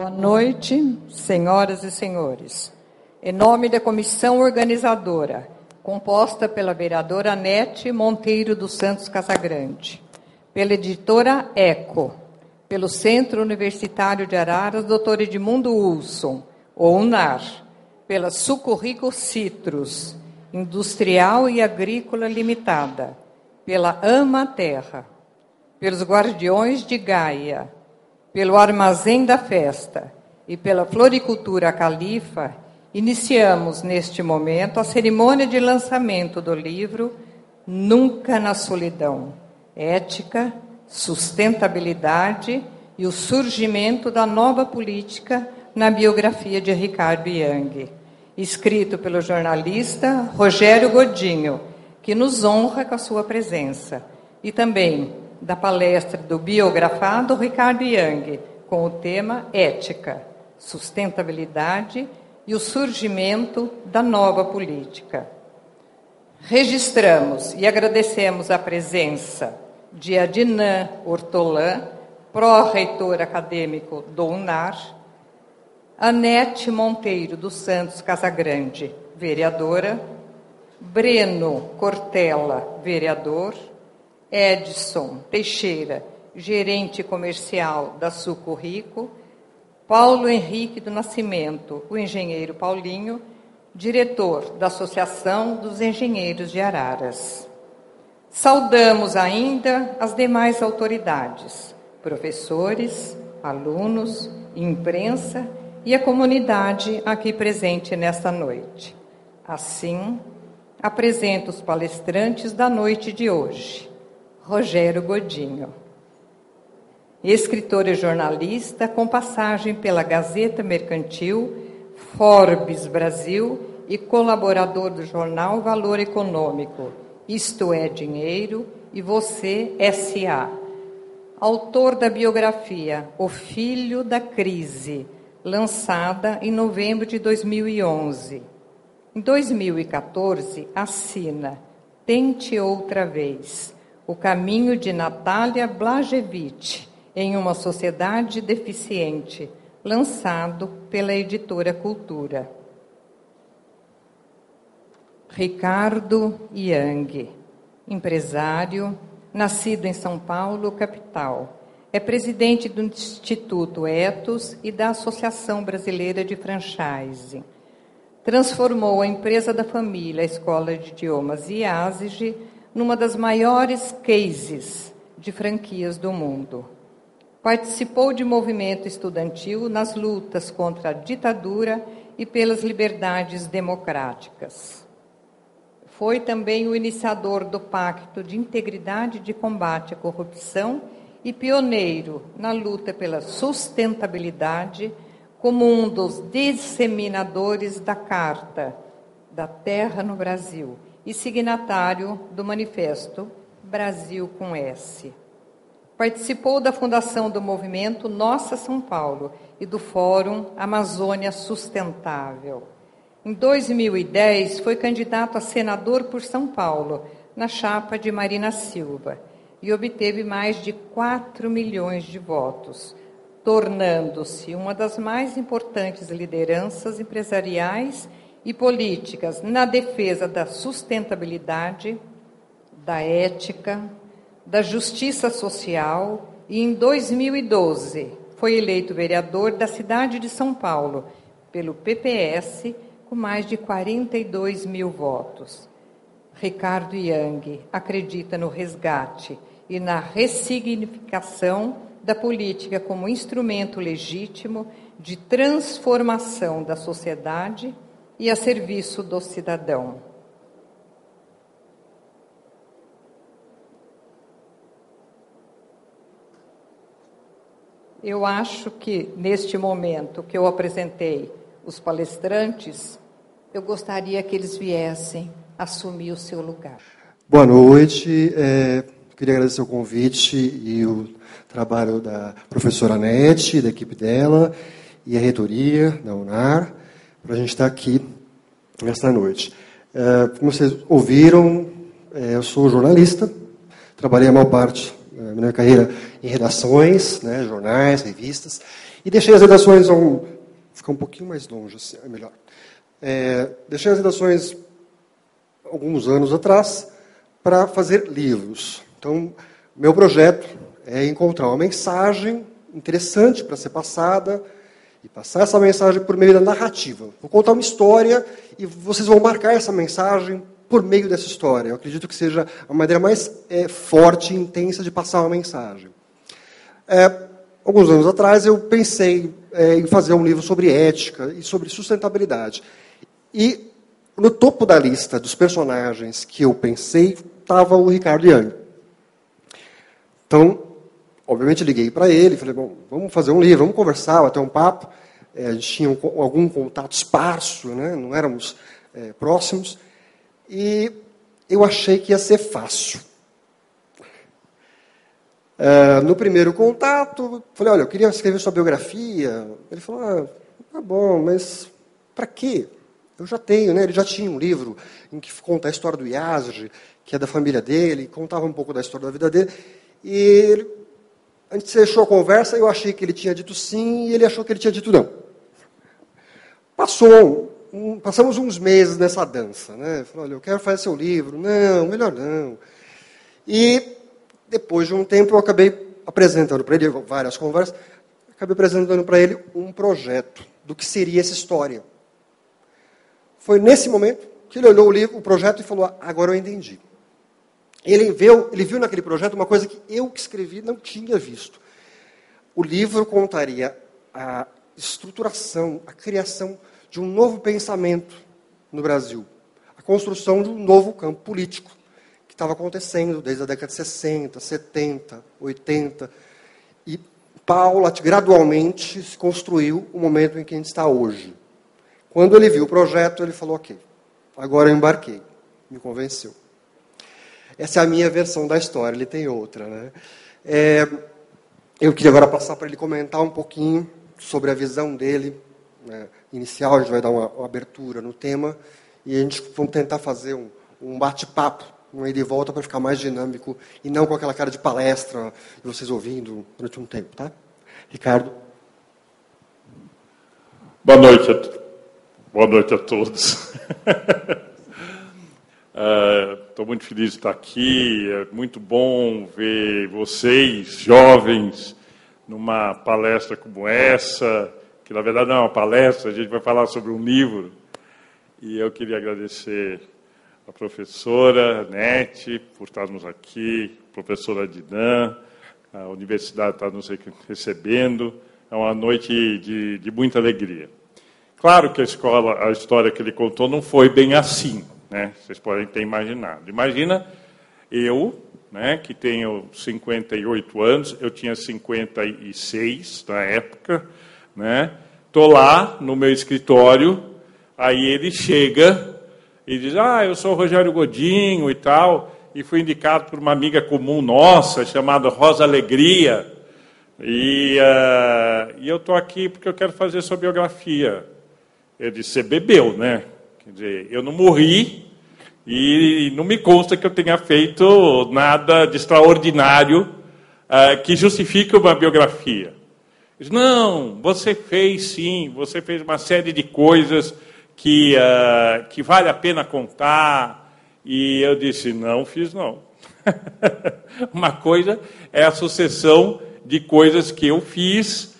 Boa noite, senhoras e senhores. Em nome da comissão organizadora, composta pela vereadora Anete Monteiro dos Santos Casagrande, pela editora Eco, pelo Centro Universitário de Araras, Dr. Edmundo Wilson, ou UNAR, pela Sucurrico Citrus, Industrial e Agrícola Limitada, pela Ama Terra, pelos Guardiões de Gaia, pelo Armazém da Festa e pela Floricultura Califa, iniciamos neste momento a cerimônia de lançamento do livro Nunca na Solidão, Ética, Sustentabilidade e o Surgimento da Nova Política na biografia de Ricardo Yang, escrito pelo jornalista Rogério Godinho, que nos honra com a sua presença, e também da palestra do biografado Ricardo Yang, com o tema Ética, Sustentabilidade e o Surgimento da Nova Política. Registramos e agradecemos a presença de Adnan Ortolan, pró-reitor acadêmico do UNAR, Anete Monteiro dos Santos Casagrande, vereadora, Breno Cortella, vereador, Edson Teixeira, gerente comercial da Sucurrico, Paulo Henrique do Nascimento, o engenheiro Paulinho, diretor da Associação dos Engenheiros de Araras. Saudamos ainda as demais autoridades, professores, alunos, imprensa e a comunidade aqui presente nesta noite. Assim, apresento os palestrantes da noite de hoje. Rogério Godinho, escritor e jornalista com passagem pela Gazeta Mercantil, Forbes Brasil e colaborador do jornal Valor Econômico, Isto é Dinheiro e Você S.A. Autor da biografia O Filho da Crise, lançada em novembro de 2011. Em 2014, assina Tente Outra Vez, O Caminho de Natália Blagevich em uma Sociedade Deficiente, lançado pela editora Cultura. Ricardo Yang, empresário, nascido em São Paulo, capital. É presidente do Instituto Ethos e da Associação Brasileira de Franchising. Transformou a empresa da família, a Escola de Idiomas IASIG, numa das maiores cases de franquias do mundo. Participou de movimento estudantil nas lutas contra a ditadura e pelas liberdades democráticas. Foi também o iniciador do Pacto de Integridade de Combate à Corrupção e pioneiro na luta pela sustentabilidade, como um dos disseminadores da Carta da Terra no Brasil e signatário do Manifesto Brasil com S. Participou da fundação do movimento Nossa São Paulo e do Fórum Amazônia Sustentável. Em 2010, foi candidato a senador por São Paulo, na chapa de Marina Silva, e obteve mais de 4 milhões de votos, tornando-se uma das mais importantes lideranças empresariais e políticas na defesa da sustentabilidade, da ética, da justiça social e, em 2012, foi eleito vereador da cidade de São Paulo pelo PPS com mais de 42 mil votos. Ricardo Yang acredita no resgate e na ressignificação da política como instrumento legítimo de transformação da sociedade e a serviço do cidadão. Eu acho que, neste momento que eu apresentei os palestrantes, eu gostaria que eles viessem assumir o seu lugar. Boa noite. Queria agradecer o convite e o trabalho da professora Anete, da equipe dela, e a reitoria da UNAR, para a gente estar aqui nesta noite. Como vocês ouviram, eu sou jornalista, trabalhei a maior parte minha carreira em redações, né, jornais, revistas, e deixei as redações ficar um pouquinho mais longe, assim, é melhor. Deixei as redações alguns anos atrás para fazer livros. Então, meu projeto é encontrar uma mensagem interessante para ser passada e passar essa mensagem por meio da narrativa. Vou contar uma história e vocês vão marcar essa mensagem por meio dessa história. Eu acredito que seja a maneira mais forte e intensa de passar uma mensagem. Alguns anos atrás, eu pensei em fazer um livro sobre ética e sobre sustentabilidade. E no topo da lista dos personagens que eu pensei estava o Ricardo Yang. Então, obviamente, liguei para ele, falei, bom, vamos fazer um livro, vamos conversar, bater um papo. A gente tinha algum contato esparso, né? Não éramos próximos. E eu achei que ia ser fácil. No primeiro contato, falei, olha, eu queria escrever sua biografia. Ele falou, tá bom, mas para quê? Eu já tenho, né? Ele já tinha um livro em que conta a história do Yazgi, que é da família dele, contava um pouco da história da vida dele. E a gente fechou a conversa, eu achei que ele tinha dito sim, e ele achou que ele tinha dito não. Passamos uns meses nessa dança, né? Ele falou, olha, eu quero fazer seu livro. Não, melhor não. E depois de um tempo eu acabei apresentando para ele, várias conversas, acabei apresentando para ele um projeto do que seria essa história. Foi nesse momento que ele olhou o projeto e falou, agora eu entendi. Ele viu naquele projeto uma coisa que eu que escrevi não tinha visto. O livro contaria a estruturação, a criação de um novo pensamento no Brasil. A construção de um novo campo político que estava acontecendo desde a década de 60, 70, 80. E gradualmente, se construiu o momento em que a gente está hoje. Quando ele viu o projeto, ele falou, ok, agora eu embarquei. Me convenceu. Essa é a minha versão da história, ele tem outra, né? Eu queria agora passar para ele comentar um pouquinho sobre a visão dele, né, inicial. A gente vai dar uma abertura no tema e a gente vai tentar fazer um bate-papo, um ida e volta, para ficar mais dinâmico e não com aquela cara de palestra e vocês ouvindo durante um tempo, tá? Ricardo. Boa noite a todos. Estou muito feliz de estar aqui. É muito bom ver vocês, jovens, numa palestra como essa, que na verdade não é uma palestra, a gente vai falar sobre um livro. E eu queria agradecer a professora Nete por estarmos aqui, a professora Dinan, a universidade está nos recebendo. É uma noite de muita alegria. Claro que a história que ele contou não foi bem assim, né? Vocês podem ter imaginado. Imagina eu, né, que tenho 58 anos, eu tinha 56 na época, né? Estou lá no meu escritório, aí ele chega e diz, eu sou o Rogério Godinho e tal, e fui indicado por uma amiga comum nossa, chamada Rosa Alegria, e eu estou aqui porque eu quero fazer sua biografia. Eu disse, você bebeu, né? Quer dizer, eu não morri e não me consta que eu tenha feito nada de extraordinário que justifique uma biografia. Eu disse, não, você fez sim, você fez uma série de coisas que vale a pena contar. E eu disse, não fiz não. Uma coisa é a sucessão de coisas que eu fiz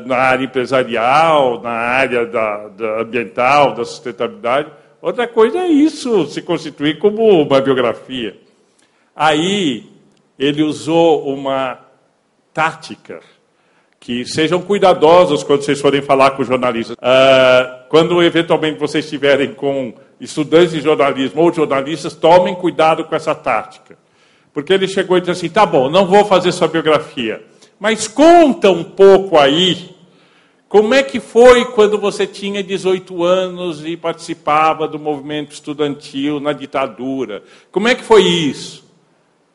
na área empresarial, na área da ambiental, da sustentabilidade. Outra coisa é isso, se constituir como uma biografia. Aí, ele usou uma tática, que sejam cuidadosos quando vocês forem falar com jornalistas. Quando, eventualmente, vocês estiverem com estudantes de jornalismo ou jornalistas, tomem cuidado com essa tática. Porque ele chegou e disse assim, tá bom, não vou fazer sua biografia, mas conta um pouco aí, como é que foi quando você tinha 18 anos e participava do movimento estudantil na ditadura? Como é que foi isso?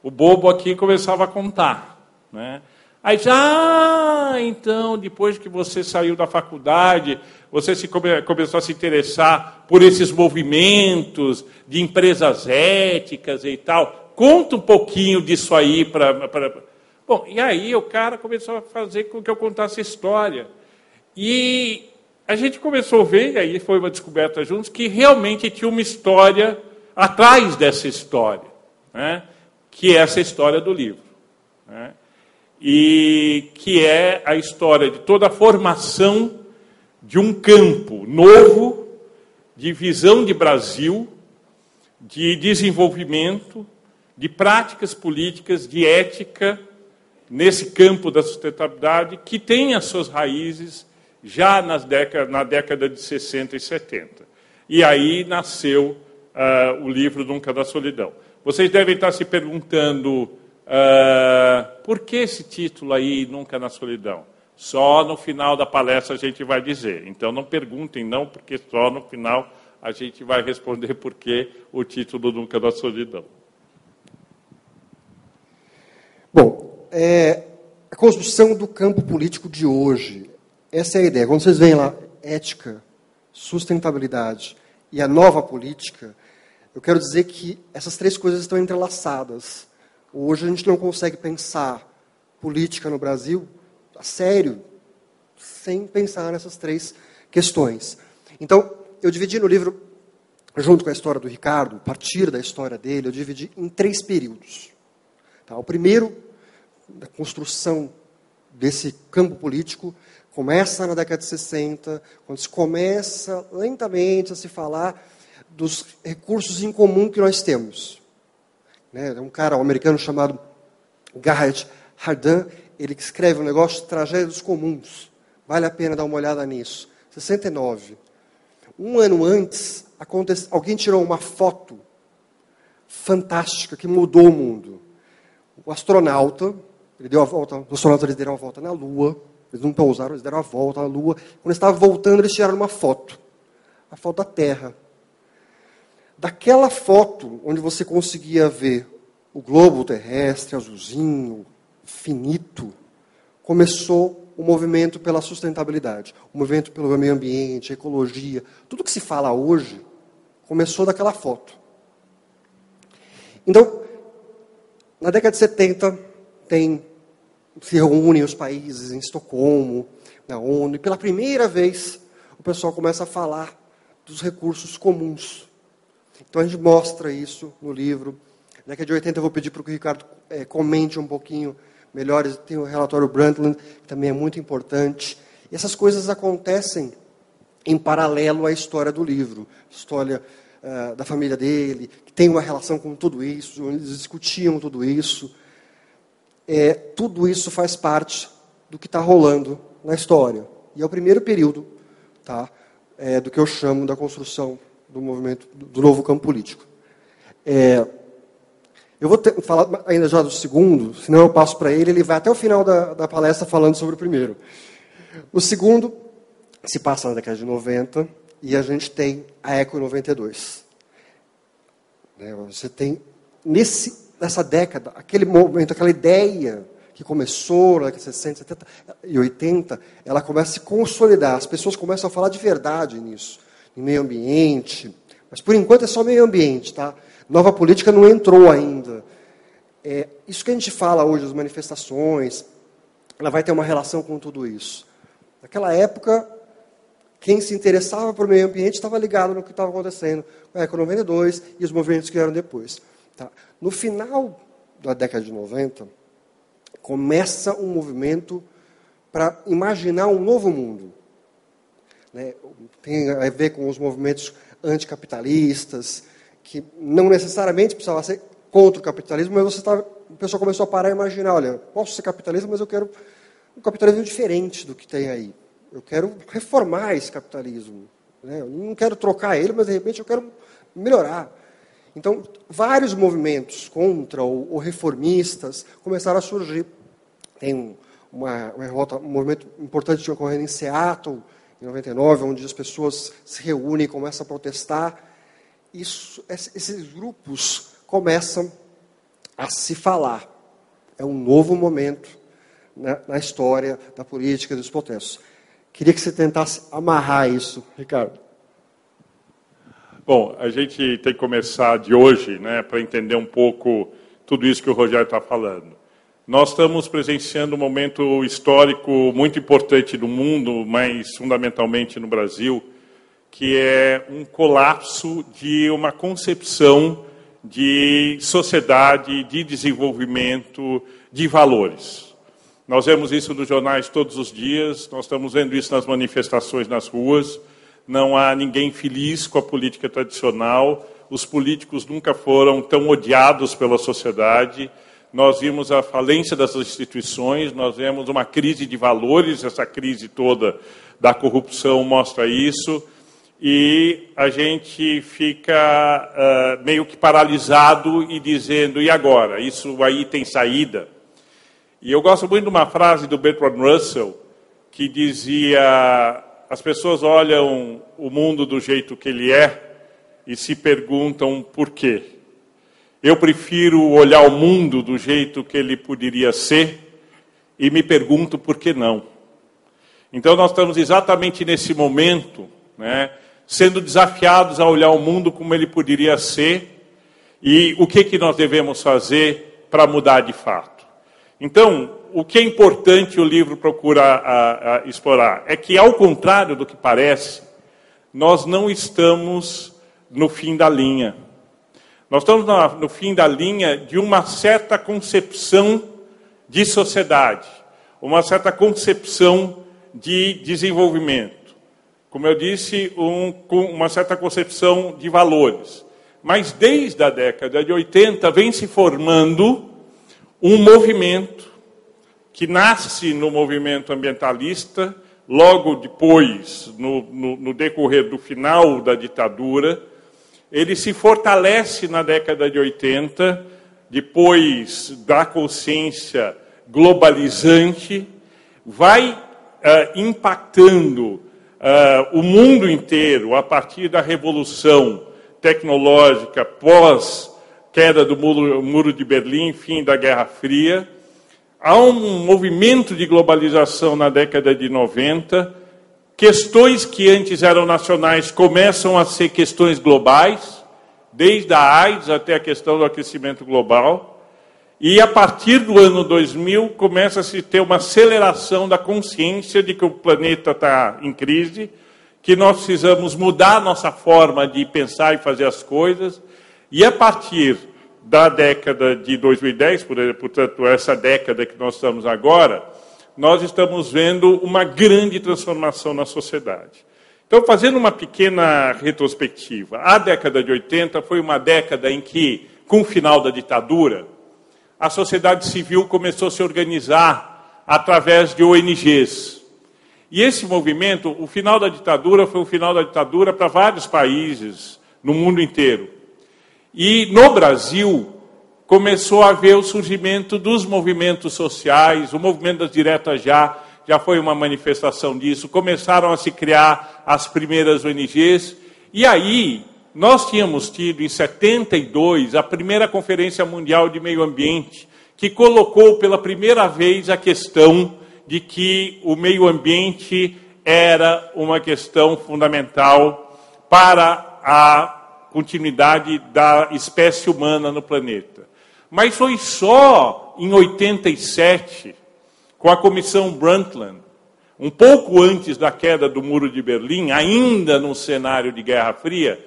O bobo aqui começava a contar, né? Aí, então, depois que você saiu da faculdade, você começou a se interessar por esses movimentos de empresas éticas e tal. conta um pouquinho disso aí para... Bom, e aí o cara começou a fazer com que eu contasse a história. E a gente começou a ver, e aí foi uma descoberta juntos, que realmente tinha uma história atrás dessa história, né? Que é essa história do livro, né? E que é a história de toda a formação de um campo novo, de visão de Brasil, de desenvolvimento, de práticas políticas, de ética, nesse campo da sustentabilidade, que tem as suas raízes já na década de 60 e 70. E aí nasceu o livro Nunca da Solidão. Vocês devem estar se perguntando por que esse título aí, Nunca na Solidão? Só no final da palestra a gente vai dizer. Então não perguntem não, porque só no final a gente vai responder por que o título Nunca da Solidão. Bom, a construção do campo político de hoje, essa é a ideia. Quando vocês veem lá ética, sustentabilidade e a nova política, eu quero dizer que essas três coisas estão entrelaçadas. Hoje a gente não consegue pensar política no Brasil a sério, sem pensar nessas três questões. Então, eu dividi no livro, junto com a história do Ricardo, a partir da história dele, eu dividi em 3 períodos. Tá? O primeiro, da construção desse campo político, começa na década de 60, quando se começa lentamente a se falar dos recursos em comum que nós temos. Né? Um cara, um americano chamado Garrett Hardin, ele escreve um negócio de tragédias comuns. Vale a pena dar uma olhada nisso. 69. Um ano antes, alguém tirou uma foto fantástica que mudou o mundo. O astronauta, os astronautas deram a volta na Lua, eles não pousaram, eles deram a volta na Lua. Quando eles estavam voltando, eles tiraram uma foto. A foto da Terra. Daquela foto, onde você conseguia ver o globo terrestre, azulzinho, finito, começou o movimento pela sustentabilidade, o movimento pelo meio ambiente, a ecologia. Tudo que se fala hoje começou daquela foto. Então, na década de 70, se reúnem os países em Estocolmo, na ONU, e pela primeira vez o pessoal começa a falar dos recursos comuns. Então a gente mostra isso no livro. Na década de 80 eu vou pedir para que o Ricardo comente um pouquinho melhor. Tem o relatório Brundtland, que também é muito importante. E essas coisas acontecem em paralelo à história do livro. História da família dele, que tem uma relação com tudo isso, eles discutiam tudo isso. Tudo isso faz parte do que está rolando na história. E é o primeiro período, tá, do que eu chamo da construção do movimento, do novo campo político. Eu vou falar ainda já do segundo, senão eu passo para ele vai até o final da palestra falando sobre o primeiro. O segundo se passa na década de 90 e a gente tem a ECO 92. Você tem, nessa década, aquele momento, aquela ideia que começou na década de 60, 70 e 80, ela começa a se consolidar, as pessoas começam a falar de verdade nisso. Em meio ambiente, mas por enquanto é só meio ambiente, tá? Nova política não entrou ainda. Isso que a gente fala hoje, as manifestações, ela vai ter uma relação com tudo isso. Naquela época, quem se interessava por meio ambiente estava ligado no que estava acontecendo com a ECO 92 e os movimentos que vieram depois. Tá? No final da década de 90, começa um movimento para imaginar um novo mundo. Tem a ver com os movimentos anticapitalistas, que não necessariamente precisava ser contra o capitalismo, mas o pessoal começou a parar e imaginar, olha, posso ser capitalista, mas eu quero um capitalismo diferente do que tem aí. Eu quero reformar esse capitalismo. Eu não quero trocar ele, mas de repente eu quero melhorar. Então, vários movimentos contra ou reformistas começaram a surgir. Tem um movimento importante que ocorrendo em Seattle, em 99, onde as pessoas se reúnem e começam a protestar. Esses grupos começam a se falar. É um novo momento na história da política e dos protestos. Queria que você tentasse amarrar isso, Ricardo. Bom, a gente tem que começar de hoje, para entender um pouco tudo isso que o Rogério está falando. Nós estamos presenciando um momento histórico muito importante no mundo, mas fundamentalmente no Brasil, que é um colapso de uma concepção de sociedade, de desenvolvimento, de valores. Nós vemos isso nos jornais todos os dias, nós estamos vendo isso nas manifestações nas ruas. Não há ninguém feliz com a política tradicional, os políticos nunca foram tão odiados pela sociedade. Nós vimos a falência das instituições, nós vemos uma crise de valores, essa crise toda da corrupção mostra isso, e a gente fica meio que paralisado e dizendo, e agora? Isso aí tem saída? E eu gosto muito de uma frase do Bertrand Russell, que dizia, as pessoas olham o mundo do jeito que ele é e se perguntam por quê. Eu prefiro olhar o mundo do jeito que ele poderia ser e me pergunto por que não. Então nós estamos exatamente nesse momento, né, sendo desafiados a olhar o mundo como ele poderia ser e o que nós devemos fazer para mudar de fato. Então, o que é importante o livro procura explorar é que, ao contrário do que parece, nós não estamos no fim da linha. Nós estamos no fim da linha de uma certa concepção de sociedade, uma certa concepção de desenvolvimento. Como eu disse, uma certa concepção de valores. Mas desde a década de 80 vem se formando um movimento que nasce no movimento ambientalista, logo depois, no decorrer do final da ditadura. Ele se fortalece na década de 80, depois da consciência globalizante, vai impactando o mundo inteiro a partir da revolução tecnológica pós-queda do Muro de Berlim, fim da Guerra Fria. Há um movimento de globalização na década de 90, questões que antes eram nacionais começam a ser questões globais, desde a AIDS até a questão do aquecimento global. E a partir do ano 2000 começa a se ter uma aceleração da consciência de que o planeta está em crise, que nós precisamos mudar a nossa forma de pensar e fazer as coisas. E a partir da década de 2010, portanto, essa década que nós estamos agora, nós estamos vendo uma grande transformação na sociedade. Então, fazendo uma pequena retrospectiva, a década de 80 foi uma década em que, com o final da ditadura, a sociedade civil começou a se organizar através de ONGs. E esse movimento, o final da ditadura, foi o final da ditadura para vários países no mundo inteiro. E no Brasil começou a haver o surgimento dos movimentos sociais, o movimento das diretas já foi uma manifestação disso, começaram a se criar as primeiras ONGs, e aí nós tínhamos tido em 72 a primeira Conferência Mundial de Meio Ambiente, que colocou pela primeira vez a questão de que o meio ambiente era uma questão fundamental para a continuidade da espécie humana no planeta. Mas foi só em 87, com a Comissão Brundtland, um pouco antes da queda do Muro de Berlim, ainda num cenário de Guerra Fria,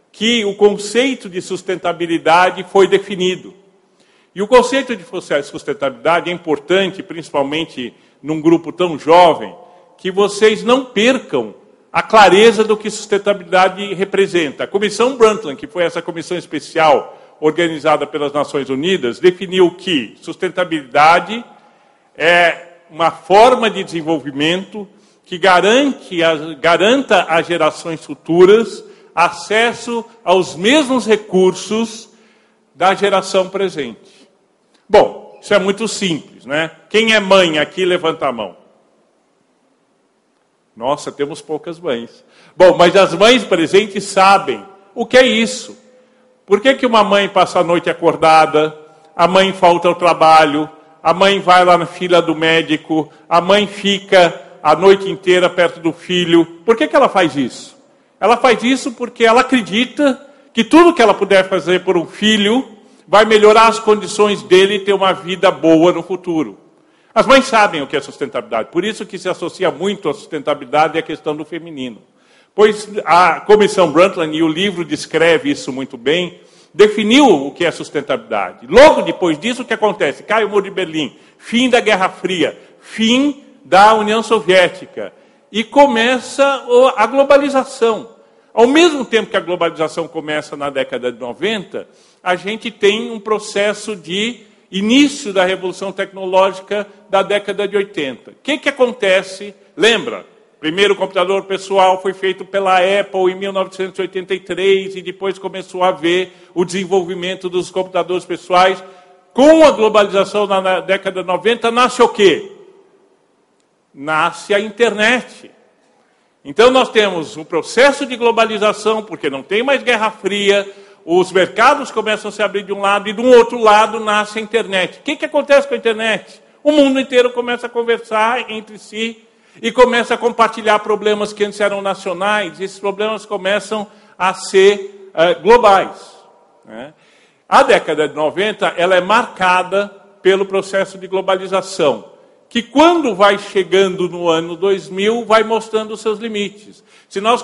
que o conceito de sustentabilidade foi definido. E o conceito de sustentabilidade é importante, principalmente num grupo tão jovem, que vocês não percam a clareza do que sustentabilidade representa. A Comissão Brundtland, que foi essa comissão especial organizada pelas Nações Unidas, definiu que sustentabilidade é uma forma de desenvolvimento que garanta às gerações futuras acesso aos mesmos recursos da geração presente. Bom, isso é muito simples, né? Quem é mãe aqui, levanta a mão. Nossa, temos poucas mães. Bom, mas as mães presentes sabem o que é isso. Por que uma mãe passa a noite acordada, a mãe falta ao trabalho, a mãe vai lá na fila do médico, a mãe fica a noite inteira perto do filho? Por que ela faz isso? Ela faz isso porque ela acredita que tudo que ela puder fazer por um filho vai melhorar as condições dele ter uma vida boa no futuro. As mães sabem o que é sustentabilidade, por isso que se associa muito a sustentabilidade e a questão do feminino. Pois a Comissão Brundtland, e o livro descreve isso muito bem, definiu o que é sustentabilidade. Logo depois disso, o que acontece? Cai o Muro de Berlim, fim da Guerra Fria, fim da União Soviética, e começa a globalização. Ao mesmo tempo que a globalização começa na década de 90, a gente tem um processo de início da revolução tecnológica da década de 80. O que acontece? Lembra? Primeiro computador pessoal foi feito pela Apple em 1983 e depois começou a haver o desenvolvimento dos computadores pessoais. Com a globalização na década de 90, nasce o quê? Nasce a internet. Então nós temos um processo de globalização, porque não tem mais Guerra Fria, os mercados começam a se abrir de um lado e de um outro lado nasce a internet. O que acontece com a internet? O mundo inteiro começa a conversar entre si e começa a compartilhar problemas que antes eram nacionais, e esses problemas começam a ser globais. Né? A década de 90 ela é marcada pelo processo de globalização, que quando vai chegando no ano 2000, vai mostrando os seus limites. Se nós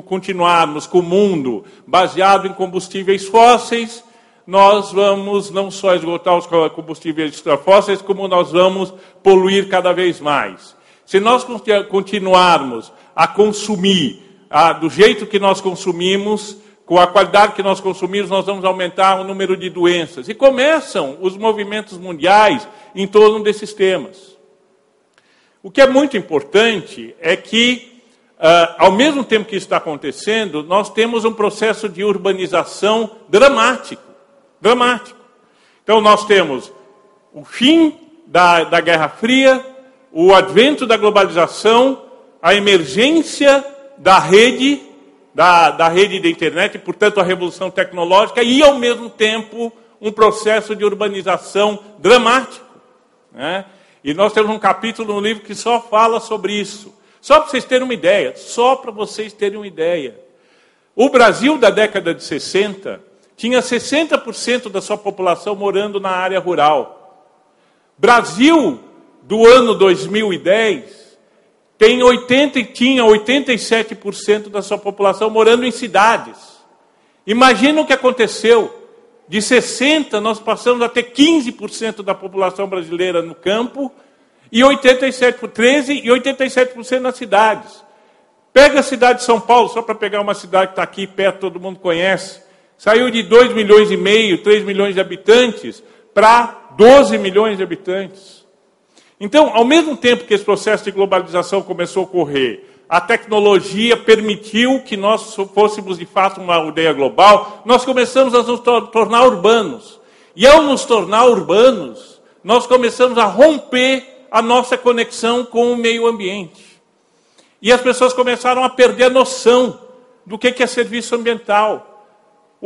continuarmos com o mundo baseado em combustíveis fósseis, nós vamos não só esgotar os combustíveis fósseis, como nós vamos poluir cada vez mais. Se nós continuarmos a consumir do jeito que nós consumimos, com a qualidade que nós consumimos, nós vamos aumentar o número de doenças. E começam os movimentos mundiais em torno desses temas. O que é muito importante é que, ao mesmo tempo que isso está acontecendo, nós temos um processo de urbanização dramático. Então, nós temos o fim da Guerra Fria, o advento da globalização, a emergência da rede da internet, e, portanto, a revolução tecnológica, e, ao mesmo tempo, um processo de urbanização dramático. Né? E nós temos um capítulo no livro que só fala sobre isso. Só para vocês terem uma ideia. O Brasil da década de 60 tinha 60% da sua população morando na área rural. Brasil do ano 2010 tinha 87% da sua população morando em cidades. Imagina o que aconteceu. De 60% nós passamos a ter 15% da população brasileira no campo e 87% nas cidades. Pega a cidade de São Paulo, só para pegar uma cidade que está aqui perto, todo mundo conhece. Saiu de 2,5 milhões, 3 milhões de habitantes para 12 milhões de habitantes. Então, ao mesmo tempo que esse processo de globalização começou a ocorrer, a tecnologia permitiu que nós fôssemos, de fato, uma aldeia global, nós começamos a nos tornar urbanos. E, ao nos tornar urbanos, nós começamos a romper a nossa conexão com o meio ambiente. E as pessoas começaram a perder a noção do que é serviço ambiental.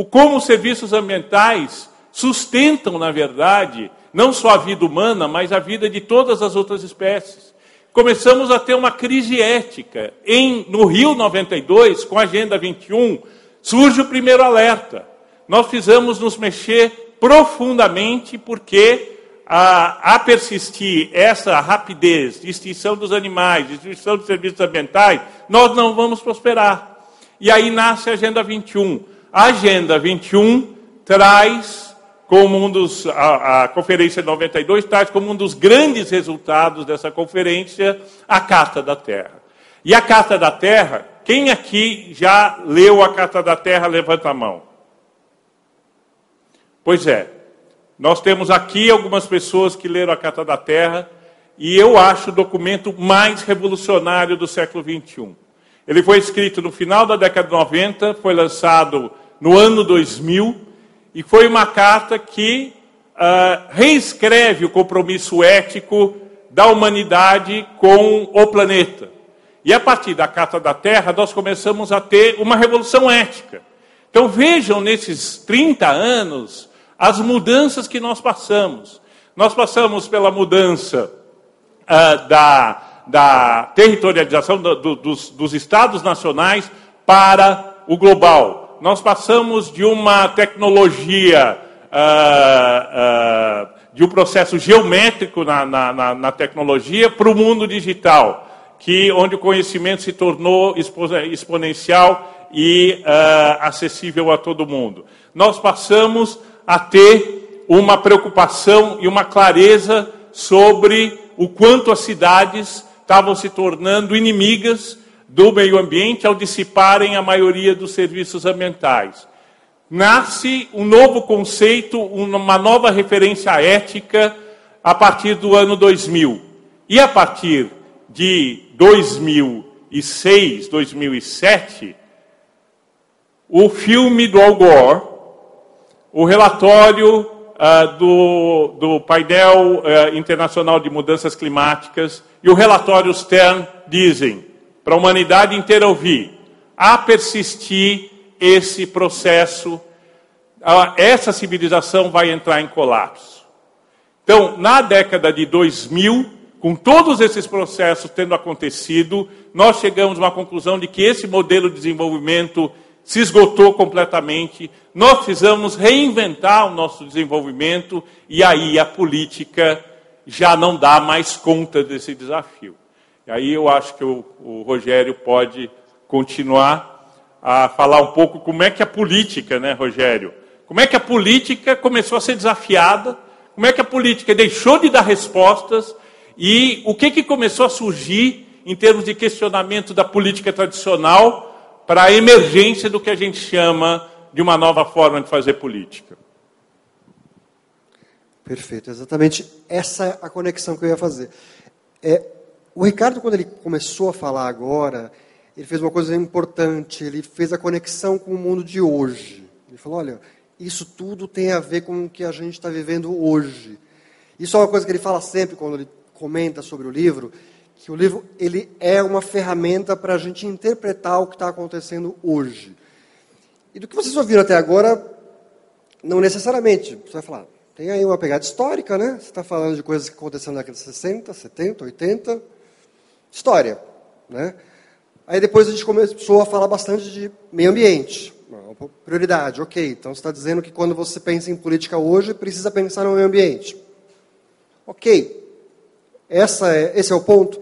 Como os serviços ambientais sustentam, na verdade, não só a vida humana, mas a vida de todas as outras espécies. Começamos a ter uma crise ética. No Rio 92, com a Agenda 21, surge o primeiro alerta. Nós precisamos nos mexer profundamente, porque a persistir essa rapidez de extinção dos animais, de extinção dos serviços ambientais, nós não vamos prosperar. E aí nasce a Agenda 21. A Agenda 21 traz como a Conferência de 92 traz como um dos grandes resultados dessa conferência a Carta da Terra. E a Carta da Terra, quem aqui já leu a Carta da Terra, levanta a mão. Pois é, nós temos aqui algumas pessoas que leram a Carta da Terra, e eu acho o documento mais revolucionário do século XXI. Ele foi escrito no final da década de 90, foi lançado no ano 2000, e foi uma carta que reescreve o compromisso ético da humanidade com o planeta. E a partir da Carta da Terra, nós começamos a ter uma revolução ética. Então vejam nesses 30 anos as mudanças que nós passamos. Nós passamos pela mudança da territorialização dos estados nacionais para o global. Nós passamos de uma tecnologia de um processo geométrico na tecnologia para o mundo digital, onde o conhecimento se tornou exponencial e acessível a todo mundo. Nós passamos a ter uma preocupação e uma clareza sobre o quanto as cidades estavam se tornando inimigas do meio ambiente ao dissiparem a maioria dos serviços ambientais. Nasce um novo conceito, uma nova referência ética a partir do ano 2000. E a partir de 2006, 2007, o filme do Al Gore, o relatório do painel internacional de mudanças climáticas e o relatório Stern dizem para a humanidade inteira ouvir: a persistir esse processo, essa civilização vai entrar em colapso. Então, na década de 2000, com todos esses processos tendo acontecido, nós chegamos a uma conclusão de que esse modelo de desenvolvimento se esgotou completamente. Nós precisamos reinventar o nosso desenvolvimento e aí a política já não dá mais conta desse desafio. E aí eu acho que o Rogério pode continuar a falar um pouco como é que a política, né, Rogério? Como é que a política começou a ser desafiada, como é que a política deixou de dar respostas e o que começou a surgir em termos de questionamento da política tradicional para a emergência do que a gente chama de uma nova forma de fazer política. Perfeito, exatamente essa é a conexão que eu ia fazer. O Ricardo, quando ele começou a falar agora, ele fez uma coisa importante, ele fez a conexão com o mundo de hoje. Ele falou, olha, isso tudo tem a ver com o que a gente está vivendo hoje. Isso é uma coisa que ele fala sempre quando ele comenta sobre o livro, que o livro ele é uma ferramenta para a gente interpretar o que está acontecendo hoje. E do que vocês ouviram até agora, não necessariamente. Você vai falar, tem aí uma pegada histórica, né? Você está falando de coisas que aconteceram na década de 60, 70, 80. História, né? Aí depois a gente começou a falar bastante de meio ambiente. Prioridade, ok. Então você está dizendo que quando você pensa em política hoje, precisa pensar no meio ambiente. Ok. Esse é o ponto.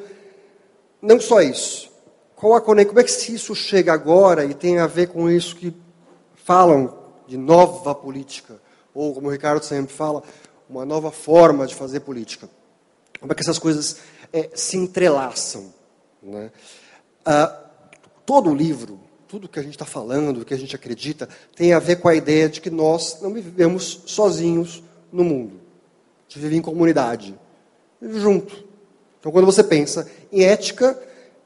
Não só isso. Como é que isso chega agora e tem a ver com isso que falam de nova política? Ou, como o Ricardo sempre fala, uma nova forma de fazer política. Como é que essas coisas se entrelaçam, né? Todo o livro, tudo que a gente está falando, o que a gente acredita, tem a ver com a ideia de que nós não vivemos sozinhos no mundo. A gente vive em comunidade, vive junto. Então, quando você pensa em ética,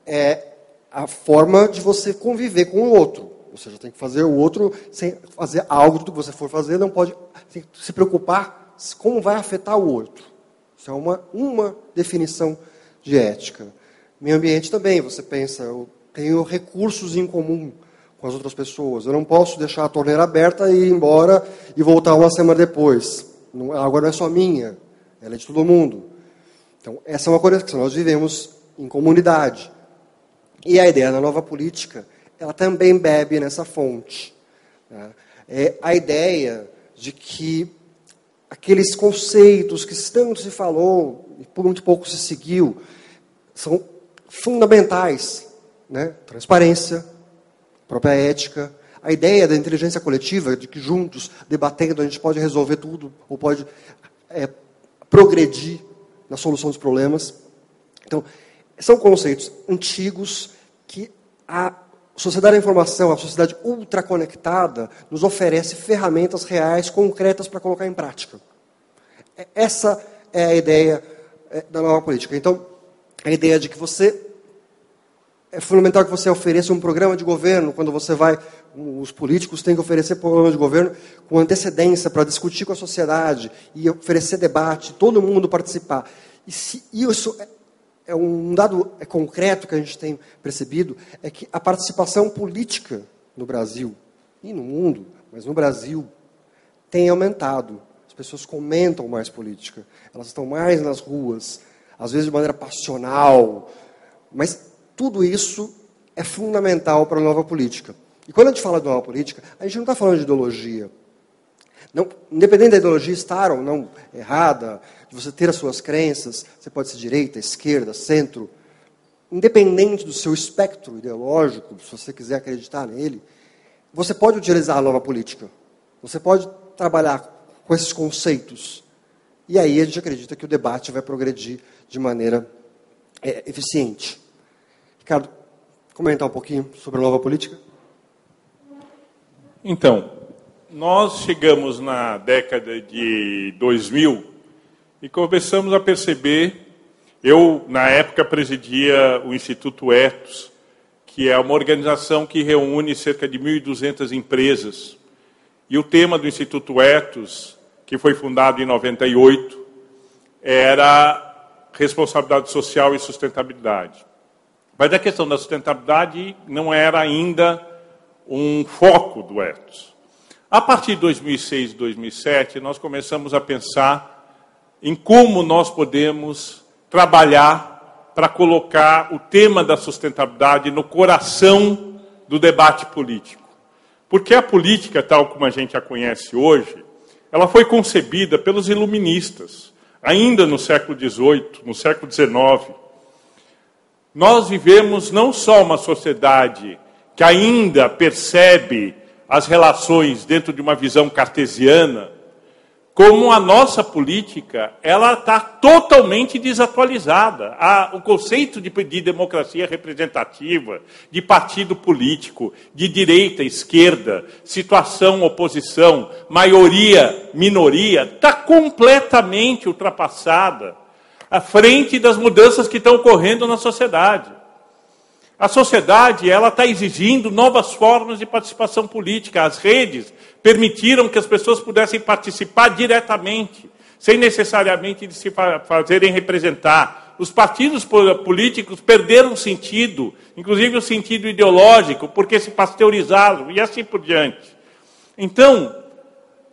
é a forma de você conviver com o outro. Ou seja, tem que fazer o outro sem fazer algo do que você for fazer, não pode se preocupar como vai afetar o outro. Isso é uma definição de ética. Meio ambiente também, você pensa, eu tenho recursos em comum com as outras pessoas. Eu não posso deixar a torneira aberta e ir embora e voltar uma semana depois. A água não é só minha, ela é de todo mundo. Então, essa é uma coisa que nós vivemos em comunidade. E a ideia da nova política, ela também bebe nessa fonte, né? É a ideia de que aqueles conceitos que tanto se falou e por muito pouco se seguiu, são fundamentais, né? Transparência, própria ética, a ideia da inteligência coletiva, de que juntos, debatendo, a gente pode resolver tudo, ou pode progredir na solução dos problemas. Então, são conceitos antigos que a sociedade da informação, a sociedade ultraconectada, nos oferece ferramentas reais, concretas, para colocar em prática. Essa é a ideia da nova política. Então, a ideia de que é fundamental que você ofereça um programa de governo, quando você vai, os políticos têm que oferecer programa de governo com antecedência para discutir com a sociedade e oferecer debate, todo mundo participar. E isso é um dado concreto que a gente tem percebido, é que a participação política no Brasil e no mundo, mas no Brasil, tem aumentado. As pessoas comentam mais política, elas estão mais nas ruas, às vezes de maneira passional, mas tudo isso é fundamental para a nova política. E quando a gente fala de nova política, a gente não está falando de ideologia. Não, independente da ideologia estar ou não errada, de você ter as suas crenças, você pode ser direita, esquerda, centro, independente do seu espectro ideológico, se você quiser acreditar nele, você pode utilizar a nova política. Você pode trabalhar com esses conceitos. E aí a gente acredita que o debate vai progredir de maneira eficiente. Ricardo, comentar um pouquinho sobre a nova política? Então, nós chegamos na década de 2000 e começamos a perceber, eu na época presidia o Instituto Ethos, que é uma organização que reúne cerca de 1.200 empresas. E o tema do Instituto Ethos, que foi fundado em 98, era responsabilidade social e sustentabilidade. Mas a questão da sustentabilidade não era ainda um foco do Ethos. A partir de 2006 e 2007, nós começamos a pensar em como nós podemos trabalhar para colocar o tema da sustentabilidade no coração do debate político. Porque a política, tal como a gente a conhece hoje, ela foi concebida pelos iluministas, ainda no século XVIII, no século XIX. Nós vivemos não só uma sociedade que ainda percebe as relações dentro de uma visão cartesiana, como a nossa política, ela está totalmente desatualizada. O conceito de democracia representativa, de partido político, de direita, esquerda, situação, oposição, maioria, minoria, está completamente ultrapassada à frente das mudanças que estão ocorrendo na sociedade. A sociedade ela está exigindo novas formas de participação política. As redes permitiram que as pessoas pudessem participar diretamente, sem necessariamente de se fazerem representar. Os partidos políticos perderam sentido, inclusive o sentido ideológico, porque se pasteurizaram e assim por diante. Então,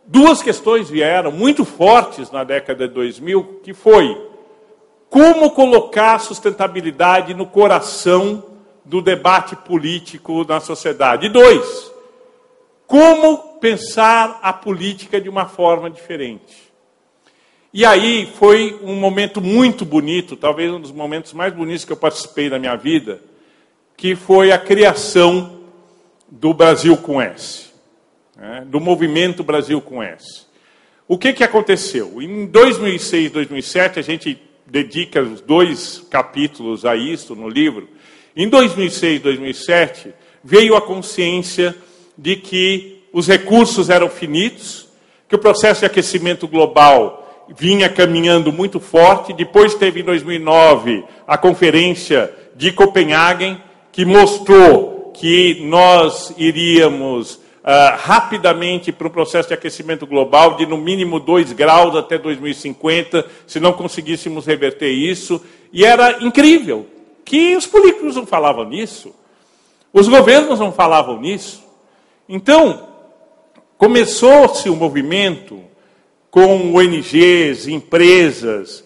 duas questões vieram muito fortes na década de 2000, que foi como colocar a sustentabilidade no coração do debate político na sociedade. E dois, como pensar a política de uma forma diferente. E aí foi um momento muito bonito, talvez um dos momentos mais bonitos que eu participei na minha vida, que foi a criação do Brasil com S, né, do movimento Brasil com S. O que aconteceu? Em 2006 e 2007, a gente dedica os 2 capítulos a isso no livro. Em 2006 e 2007, veio a consciência de que os recursos eram finitos, que o processo de aquecimento global vinha caminhando muito forte. Depois teve, em 2009, a Conferência de Copenhague, que mostrou que nós iríamos rapidamente para o processo de aquecimento global de, no mínimo, 2 graus até 2050, se não conseguíssemos reverter isso. E era incrível que os políticos não falavam nisso, os governos não falavam nisso. Então, começou-se um movimento com ONGs, empresas,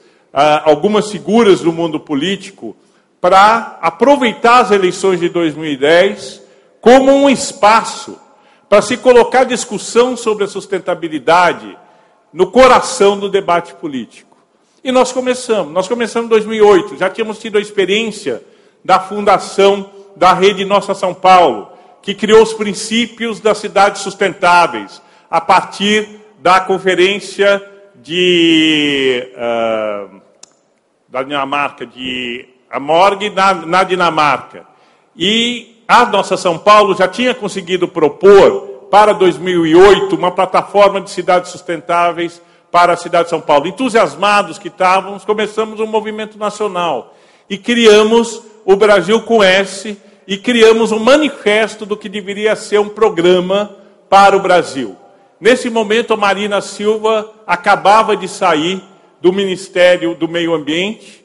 algumas figuras do mundo político, para aproveitar as eleições de 2010 como um espaço para se colocar discussão sobre a sustentabilidade no coração do debate político. E nós começamos em 2008, já tínhamos tido a experiência da fundação da Rede Nossa São Paulo, que criou os princípios das cidades sustentáveis, a partir da conferência da Dinamarca, de Amorg, na Dinamarca. E a Nossa São Paulo já tinha conseguido propor, para 2008, uma plataforma de cidades sustentáveis para a cidade de São Paulo. Entusiasmados que estávamos, começamos um movimento nacional e criamos o Brasil com S e criamos um manifesto do que deveria ser um programa para o Brasil. Nesse momento, a Marina Silva acabava de sair do Ministério do Meio Ambiente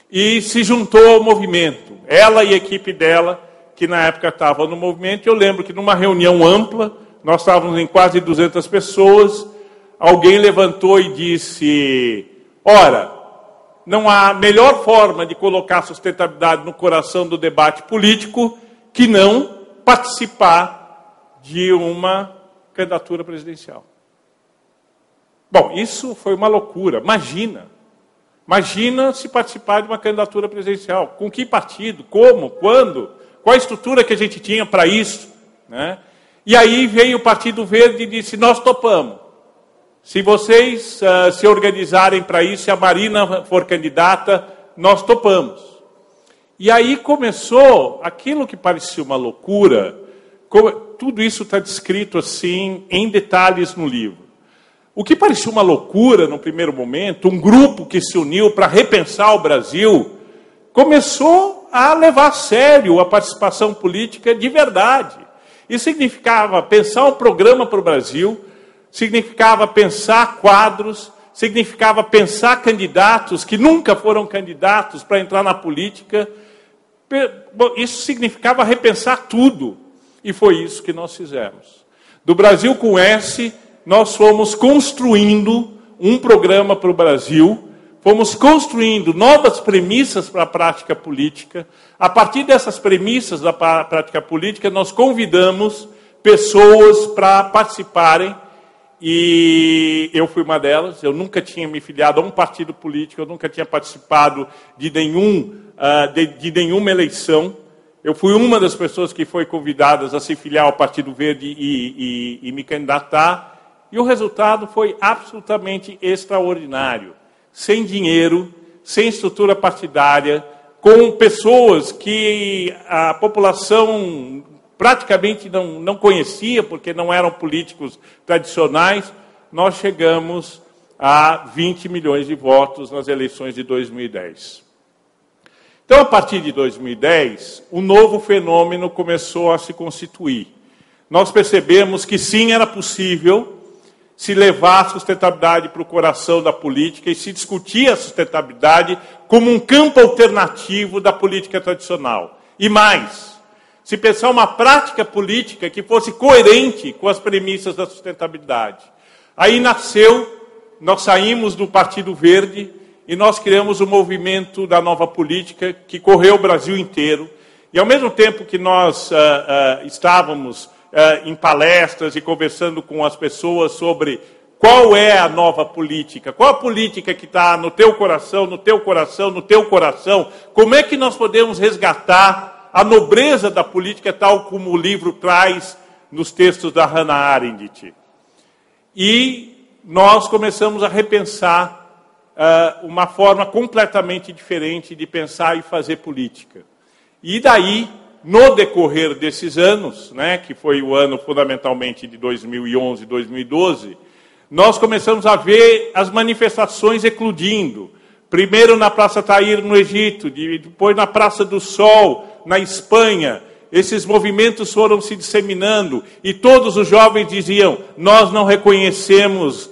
e se juntou ao movimento. Ela e a equipe dela, que na época estava no movimento. Eu lembro que numa reunião ampla, nós estávamos em quase 200 pessoas, alguém levantou e disse: ora, não há melhor forma de colocar a sustentabilidade no coração do debate político que não participar de uma candidatura presidencial. Bom, isso foi uma loucura. Imagina se participar de uma candidatura presidencial. Com que partido? Como? Quando? Qual a estrutura que a gente tinha para isso? Né? E aí veio o Partido Verde e disse, nós topamos. Se vocês se organizarem para isso, se a Marina for candidata, nós topamos. E aí começou aquilo que parecia uma loucura, tudo isso está descrito assim, em detalhes no livro. O que parecia uma loucura no primeiro momento, um grupo que se uniu para repensar o Brasil, começou a levar a sério a participação política de verdade. Isso significava pensar um programa para o Brasil, significava pensar quadros, significava pensar candidatos que nunca foram candidatos para entrar na política. Isso significava repensar tudo. E foi isso que nós fizemos. Do Brasil com S, nós fomos construindo um programa para o Brasil, fomos construindo novas premissas para a prática política. A partir dessas premissas da prática política, nós convidamos pessoas para participarem, e eu fui uma delas. Eu nunca tinha me filiado a um partido político, eu nunca tinha participado de nenhuma eleição. Eu fui uma das pessoas que foi convidadas a se filiar ao Partido Verde e me candidatar, e o resultado foi absolutamente extraordinário. Sem dinheiro, sem estrutura partidária, com pessoas que a população praticamente não conhecia, porque não eram políticos tradicionais, nós chegamos a 20 milhões de votos nas eleições de 2010. Então, a partir de 2010, um novo fenômeno começou a se constituir. Nós percebemos que sim, era possível se levar a sustentabilidade para o coração da política e se discutir a sustentabilidade como um campo alternativo da política tradicional. E mais, se pensar uma prática política que fosse coerente com as premissas da sustentabilidade. Aí nós saímos do Partido Verde e nós criamos o movimento da nova política que correu o Brasil inteiro. E ao mesmo tempo que nós estávamos em palestras e conversando com as pessoas sobre qual é a nova política, qual a política que está no teu coração, no teu coração, no teu coração, como é que nós podemos resgatar a nobreza da política, tal como o livro traz nos textos da Hannah Arendt. E nós começamos a repensar uma forma completamente diferente de pensar e fazer política. E daí, no decorrer desses anos, né, que foi o ano fundamentalmente de 2011 e 2012, nós começamos a ver as manifestações eclodindo. Primeiro na Praça Tahrir, no Egito, depois na Praça do Sol, na Espanha. Esses movimentos foram se disseminando e todos os jovens diziam, nós não reconhecemos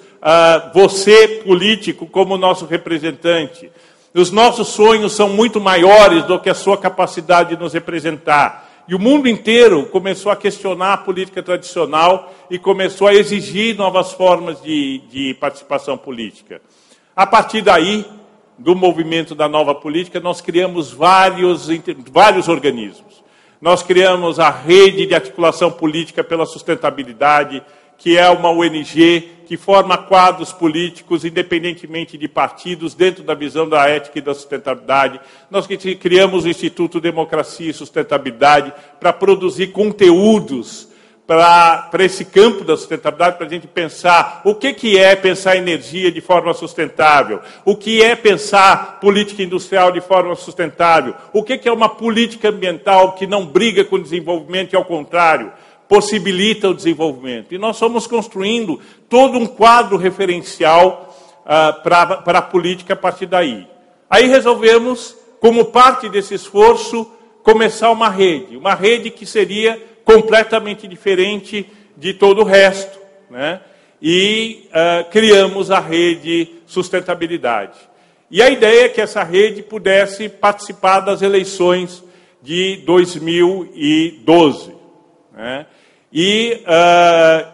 você, político, como nosso representante. Os nossos sonhos são muito maiores do que a sua capacidade de nos representar. E o mundo inteiro começou a questionar a política tradicional e começou a exigir novas formas de participação política. A partir daí, do movimento da nova política, nós criamos vários organismos. Nós criamos a Rede de Articulação Política pela Sustentabilidade, que é uma ONG que forma quadros políticos, independentemente de partidos, dentro da visão da ética e da sustentabilidade. Nós criamos o Instituto Democracia e Sustentabilidade para produzir conteúdos para esse campo da sustentabilidade, para a gente pensar o que é pensar energia de forma sustentável, o que é pensar política industrial de forma sustentável, o que é uma política ambiental que não briga com o desenvolvimento e, ao contrário, possibilita o desenvolvimento. E nós fomos construindo todo um quadro referencial para a política a partir daí. Aí resolvemos, como parte desse esforço, começar uma rede que seria completamente diferente de todo o resto, né? E criamos a Rede Sustentabilidade. E a ideia é que essa rede pudesse participar das eleições de 2012. Né? E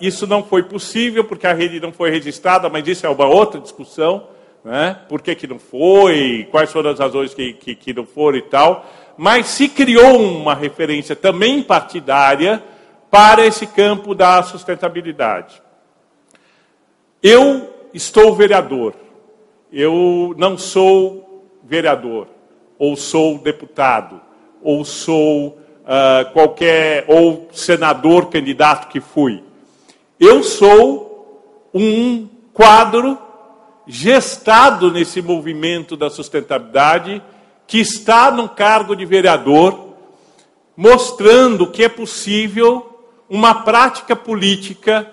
isso não foi possível, porque a rede não foi registrada, mas isso é uma outra discussão, né? Por que não foi, quais foram as razões que não foram e tal. Mas se criou uma referência também partidária para esse campo da sustentabilidade. Eu estou vereador. Eu não sou vereador, ou sou deputado, ou sou ou senador candidato que fui. Eu sou um quadro gestado nesse movimento da sustentabilidade, que está no cargo de vereador, mostrando que é possível uma prática política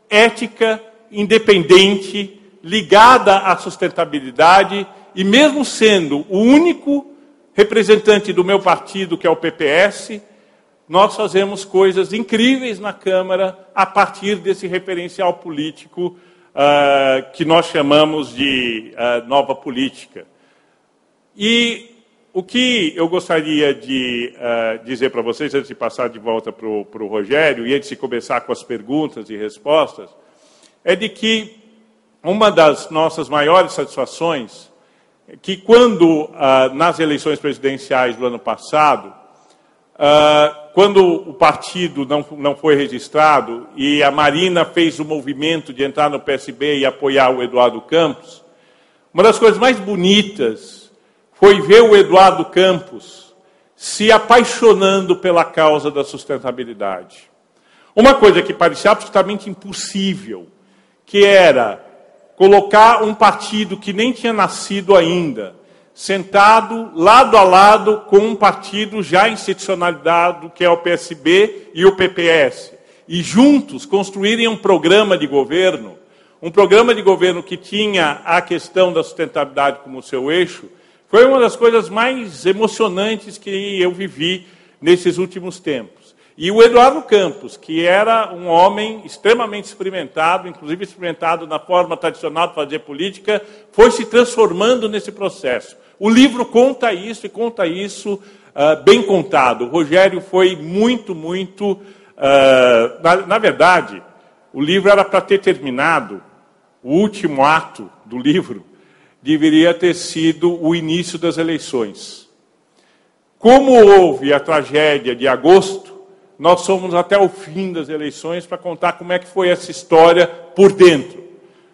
ética, independente, ligada à sustentabilidade, e mesmo sendo o único representante do meu partido, que é o PPS, nós fazemos coisas incríveis na Câmara a partir desse referencial político que nós chamamos de nova política. E o que eu gostaria de dizer para vocês, antes de passar de volta para o Rogério, e antes de começar com as perguntas e respostas, é de que uma das nossas maiores satisfações é que quando, nas eleições presidenciais do ano passado, quando o partido não foi registrado e a Marina fez o movimento de entrar no PSB e apoiar o Eduardo Campos, uma das coisas mais bonitas foi ver o Eduardo Campos se apaixonando pela causa da sustentabilidade. Uma coisa que parecia absolutamente impossível, que era colocar um partido que nem tinha nascido ainda, sentado lado a lado com um partido já institucionalizado, que é o PSB e o PPS, e juntos construírem um programa de governo que tinha a questão da sustentabilidade como seu eixo, foi uma das coisas mais emocionantes que eu vivi nesses últimos tempos. E o Eduardo Campos, que era um homem extremamente experimentado, inclusive experimentado na forma tradicional de fazer política, foi se transformando nesse processo. O livro conta isso, e conta isso bem contado. O Rogério foi muito... Na verdade, o livro era para ter terminado, o último ato do livro deveria ter sido o início das eleições. Como houve a tragédia de agosto, nós fomos até o fim das eleições para contar como é que foi essa história por dentro.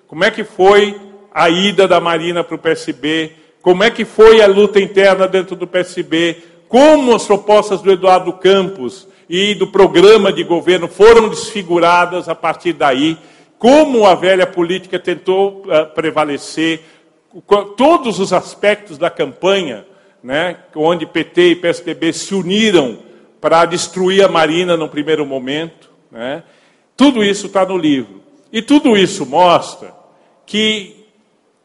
Como é que foi a ida da Marina para o PSB, como é que foi a luta interna dentro do PSB, como as propostas do Eduardo Campos e do programa de governo foram desfiguradas a partir daí, como a velha política tentou prevalecer, todos os aspectos da campanha, né, onde PT e PSDB se uniram para destruir a Marina no primeiro momento, né? Tudo isso está no livro. E tudo isso mostra que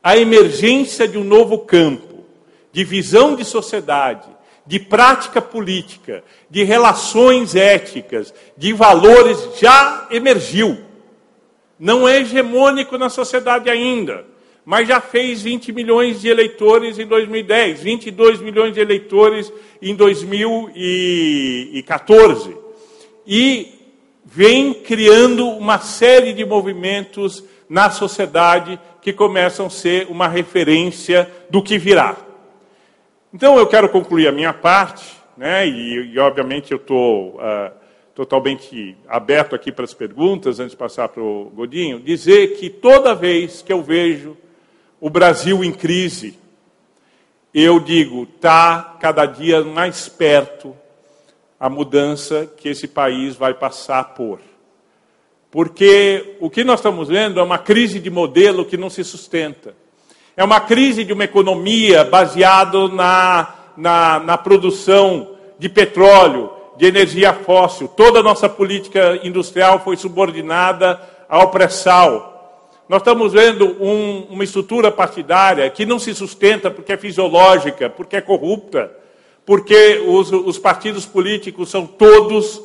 a emergência de um novo campo, de visão de sociedade, de prática política, de relações éticas, de valores, já emergiu. Não é hegemônico na sociedade ainda, mas já fez 20 milhões de eleitores em 2010, 22 milhões de eleitores em 2014. E vem criando uma série de movimentos na sociedade que começam a ser uma referência do que virá. Então, eu quero concluir a minha parte, né, e obviamente, eu estou totalmente aberto aqui para as perguntas, antes de passar para o Godinho, dizer que toda vez que eu vejo o Brasil em crise, eu digo, está cada dia mais perto a mudança que esse país vai passar por. Porque o que nós estamos vendo é uma crise de modelo que não se sustenta. É uma crise de uma economia baseada na produção de petróleo, de energia fóssil. Toda a nossa política industrial foi subordinada ao pré-sal. Nós estamos vendo uma estrutura partidária que não se sustenta porque é fisiológica, porque é corrupta, porque os partidos políticos são todos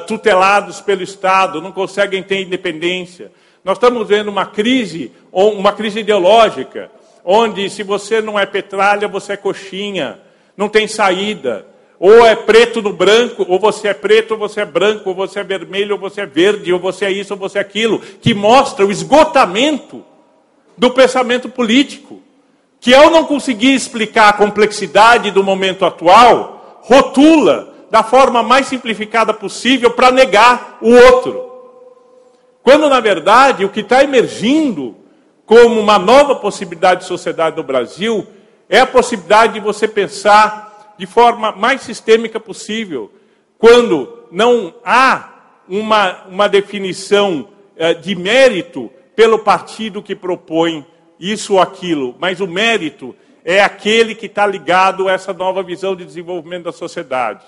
tutelados pelo Estado, não conseguem ter independência. Nós estamos vendo uma crise ideológica, onde se você não é petralha, você é coxinha, não tem saída. Ou é preto no branco, ou você é preto, ou você é branco, ou você é vermelho, ou você é verde, ou você é isso, ou você é aquilo, que mostra o esgotamento do pensamento político, que ao não conseguir explicar a complexidade do momento atual, rotula da forma mais simplificada possível para negar o outro. Quando, na verdade, o que está emergindo como uma nova possibilidade de sociedade no Brasil é a possibilidade de você pensar de forma mais sistêmica possível, quando não há uma definição de mérito pelo partido que propõe isso ou aquilo, mas o mérito é aquele que está ligado a essa nova visão de desenvolvimento da sociedade.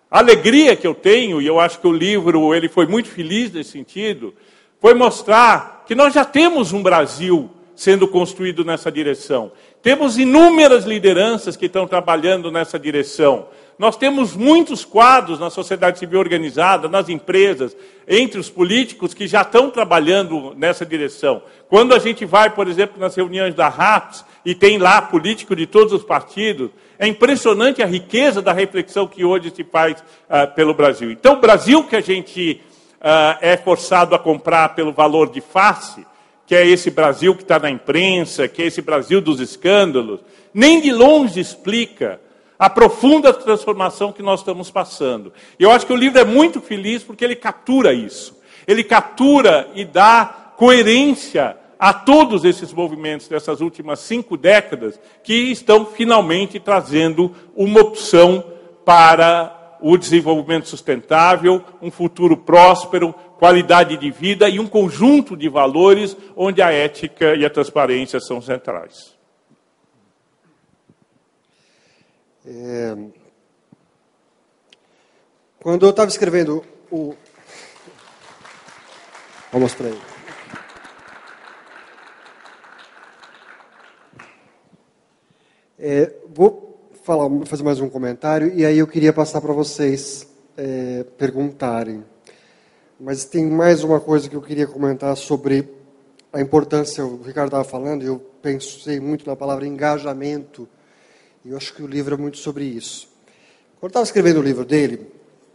A alegria que eu tenho, e eu acho que o livro ele foi muito feliz nesse sentido, foi mostrar que nós já temos um Brasil sendo construído nessa direção. Temos inúmeras lideranças que estão trabalhando nessa direção. Nós temos muitos quadros na sociedade civil organizada, nas empresas, entre os políticos que já estão trabalhando nessa direção. Quando a gente vai, por exemplo, nas reuniões da RAPS, e tem lá político de todos os partidos, é impressionante a riqueza da reflexão que hoje se faz pelo Brasil. Então, o Brasil que a gente é forçado a comprar pelo valor de face, que é esse Brasil que está na imprensa, que é esse Brasil dos escândalos, nem de longe explica a profunda transformação que nós estamos passando. E eu acho que o livro é muito feliz porque ele captura isso. Ele captura e dá coerência a todos esses movimentos dessas últimas 5 décadas que estão finalmente trazendo uma opção para o desenvolvimento sustentável, um futuro próspero, qualidade de vida e um conjunto de valores onde a ética e a transparência são centrais. Quando eu estava escrevendo o... Vou mostrar aí. Vou fazer mais um comentário e aí eu queria passar para vocês perguntarem. Mas tem mais uma coisa que eu queria comentar sobre a importância, o Ricardo estava falando, e eu pensei muito na palavra engajamento, e eu acho que o livro é muito sobre isso. Quando eu estava escrevendo o livro dele,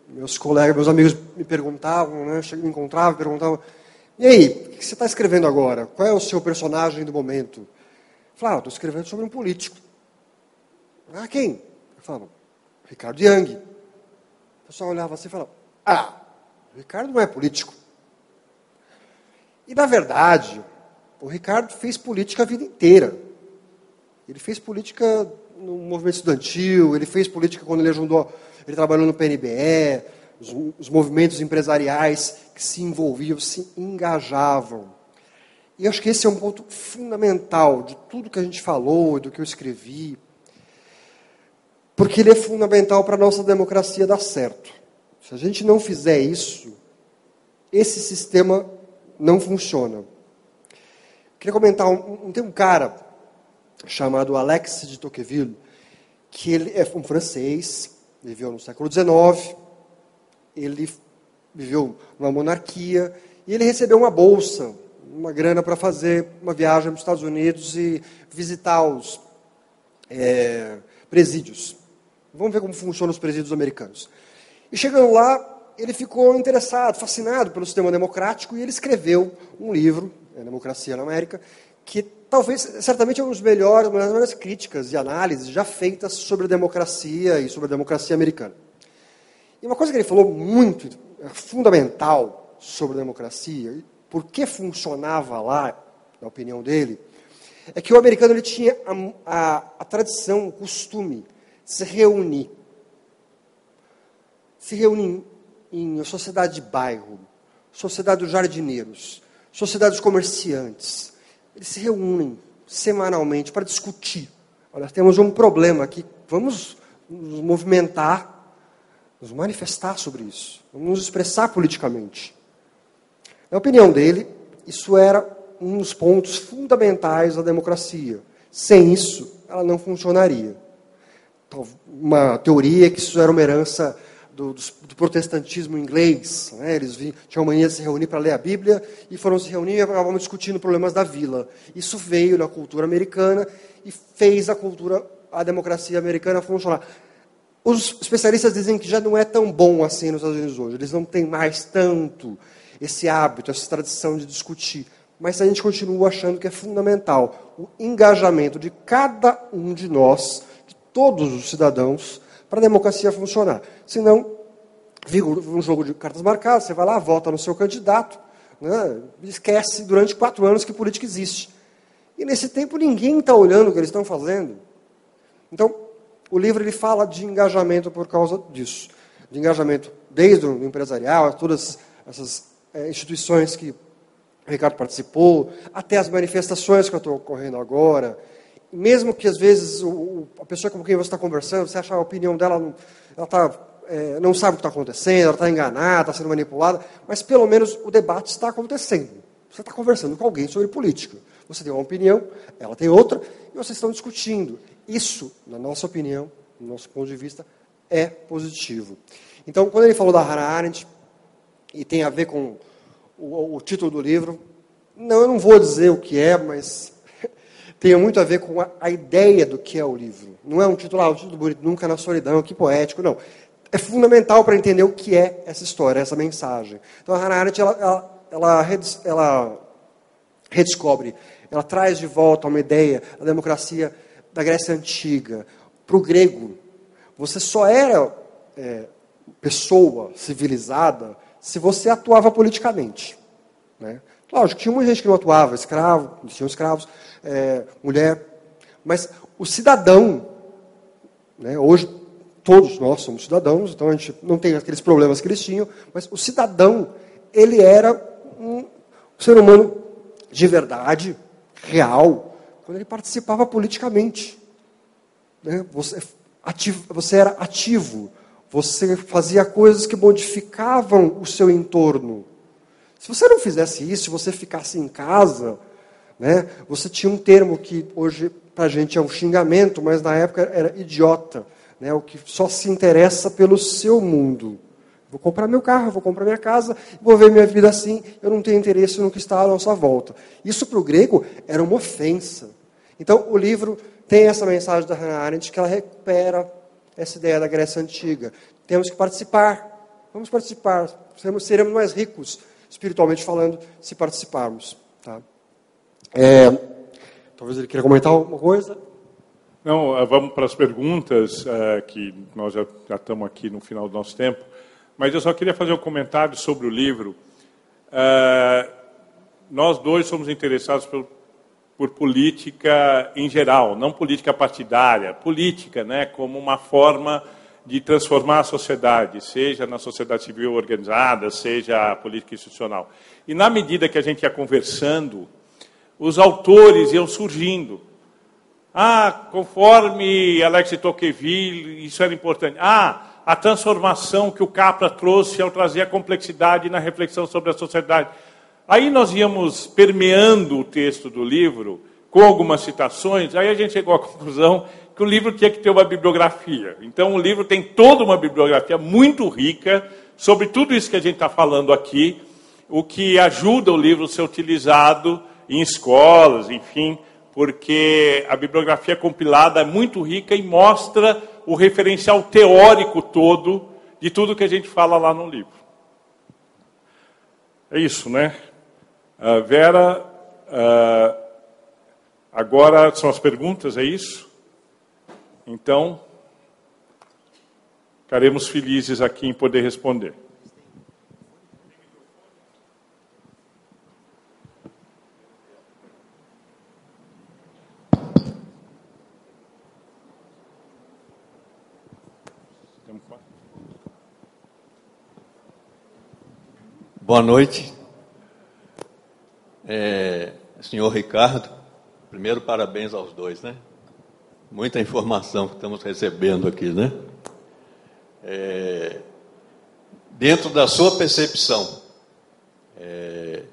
meus colegas, meus amigos me perguntavam, né, me encontravam e perguntavam, e aí, o que você está escrevendo agora? Qual é o seu personagem do momento? Eu falava, estou escrevendo sobre um político. Ah, quem? Eu falava, Ricardo Young. O pessoal olhava assim e falava, o Ricardo não é político. E, na verdade, o Ricardo fez política a vida inteira. Ele fez política no movimento estudantil, ele fez política quando ele trabalhou no PNBE, os movimentos empresariais que se envolviam, se engajavam. E eu acho que esse é um ponto fundamental de tudo que a gente falou e do que eu escrevi, porque ele é fundamental para a nossa democracia dar certo. Se a gente não fizer isso, esse sistema não funciona. Queria comentar, tem um cara chamado Alexis de Tocqueville, que ele é um francês, viveu no século XIX, ele viveu numa monarquia, e ele recebeu uma bolsa, uma grana para fazer uma viagem para os Estados Unidos e visitar os presídios. Vamos ver como funcionam os presídios americanos. E chegando lá, ele ficou interessado, fascinado pelo sistema democrático, e ele escreveu um livro, Democracia na América, que talvez, certamente, é uma das melhores críticas e análises já feitas sobre a democracia e sobre a democracia americana. E uma coisa que ele falou muito, fundamental sobre a democracia, e por que funcionava lá, na opinião dele, é que o americano ele tinha a tradição, o costume de se reunir. Se reúne em sociedade de bairro, sociedade dos jardineiros, sociedade dos comerciantes. Eles se reúnem semanalmente para discutir. Olha, temos um problema aqui, vamos nos movimentar, nos manifestar sobre isso, vamos nos expressar politicamente. Na opinião dele, isso era um dos pontos fundamentais da democracia. Sem isso, ela não funcionaria. Uma teoria que isso era uma herança do protestantismo inglês, né? Eles tinham mania de se reunir para ler a Bíblia e foram se reunir e acabavam discutindo problemas da vila. Isso veio da cultura americana e fez a democracia americana funcionar. Os especialistas dizem que já não é tão bom assim nos Estados Unidos hoje. Eles não têm mais tanto esse hábito, essa tradição de discutir. Mas a gente continua achando que é fundamental o engajamento de cada um de nós, de todos os cidadãos, para a democracia funcionar. Senão, vira um jogo de cartas marcadas, você vai lá, vota no seu candidato, né, e esquece durante 4 anos que política existe. E nesse tempo ninguém está olhando o que eles estão fazendo. Então, o livro ele fala de engajamento por causa disso. De engajamento desde o empresarial, todas essas instituições que o Ricardo participou, até as manifestações que estão ocorrendo agora. Mesmo que às vezes a pessoa com quem você está conversando, você acha a opinião dela, não sabe o que está acontecendo, ela está enganada, está sendo manipulada, mas pelo menos o debate está acontecendo. Você está conversando com alguém sobre política. Você tem uma opinião, ela tem outra, e vocês estão discutindo. Isso, na nossa opinião, no nosso ponto de vista, é positivo. Então, quando ele falou da Hannah Arendt, e tem a ver com o título do livro, eu não vou dizer o que é, mas tem muito a ver com a ideia do que é o livro. Não é um título, o título bonito, Nunca na Solidão, que poético, não. É fundamental para entender o que é essa história, essa mensagem. Então, a Hannah Arendt, ela redescobre, ela traz de volta uma ideia, a democracia da Grécia Antiga. Para o grego, você só era pessoa civilizada se você atuava politicamente. Né? Lógico, tinha muita gente que não atuava, escravo, tinham escravos, mulher, mas o cidadão, né, hoje todos nós somos cidadãos, então a gente não tem aqueles problemas que eles tinham, mas o cidadão, ele era um ser humano de verdade, real, quando ele participava politicamente. Né? Você era ativo, você fazia coisas que modificavam o seu entorno. Se você não fizesse isso, se você ficasse em casa, né, você tinha um termo que hoje para a gente é um xingamento, mas na época era idiota, né, o que só se interessa pelo seu mundo. Vou comprar meu carro, vou comprar minha casa, vou ver minha vida assim, eu não tenho interesse no que está à nossa volta. Isso para o grego era uma ofensa. Então o livro tem essa mensagem da Hannah Arendt que ela recupera essa ideia da Grécia Antiga. Temos que participar, vamos participar, seremos mais ricos, espiritualmente falando, se participarmos. Tá? Talvez ele queira comentar alguma coisa? Não, vamos para as perguntas, que nós já estamos aqui no final do nosso tempo. Mas eu só queria fazer um comentário sobre o livro. Nós dois somos interessados por política em geral, não política partidária, política, né, como uma forma de transformar a sociedade, seja na sociedade civil organizada, seja a política institucional. E na medida que a gente ia conversando, os autores iam surgindo. Conforme Alex de Tocqueville, isso era importante. A transformação que o Capra trouxe ao trazer a complexidade na reflexão sobre a sociedade. Aí nós íamos permeando o texto do livro, com algumas citações, aí a gente chegou à conclusão que o livro tinha que ter uma bibliografia. Então o livro tem toda uma bibliografia muito rica sobre tudo isso que a gente está falando aqui, o que ajuda o livro a ser utilizado em escolas, enfim, porque a bibliografia compilada é muito rica e mostra o referencial teórico todo de tudo que a gente fala lá no livro. É isso, né? Vera, agora são as perguntas, é isso? Então, ficaremos felizes aqui em poder responder. Boa noite. Senhor Ricardo, primeiro parabéns aos dois, né? Muita informação que estamos recebendo aqui, né? Dentro da sua percepção,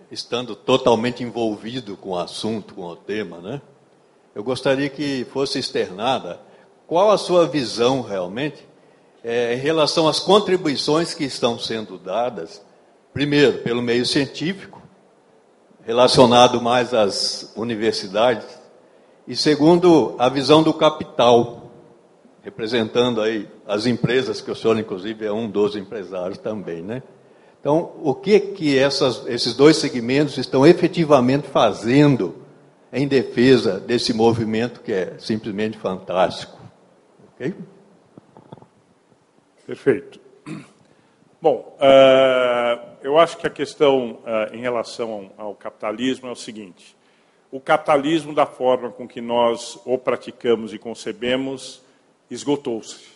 estando totalmente envolvido com o assunto, com o tema, né? Eu gostaria que fosse externada qual a sua visão realmente em relação às contribuições que estão sendo dadas, primeiro, pelo meio científico, relacionado mais às universidades, e segundo, a visão do capital, representando aí as empresas, que o senhor, inclusive, é um dos empresários também, né? Então, o que esses dois segmentos estão efetivamente fazendo em defesa desse movimento que é simplesmente fantástico? Ok? Perfeito. Bom, eu acho que a questão em relação ao capitalismo é o seguinte: o capitalismo, da forma com que nós o praticamos e concebemos, esgotou-se.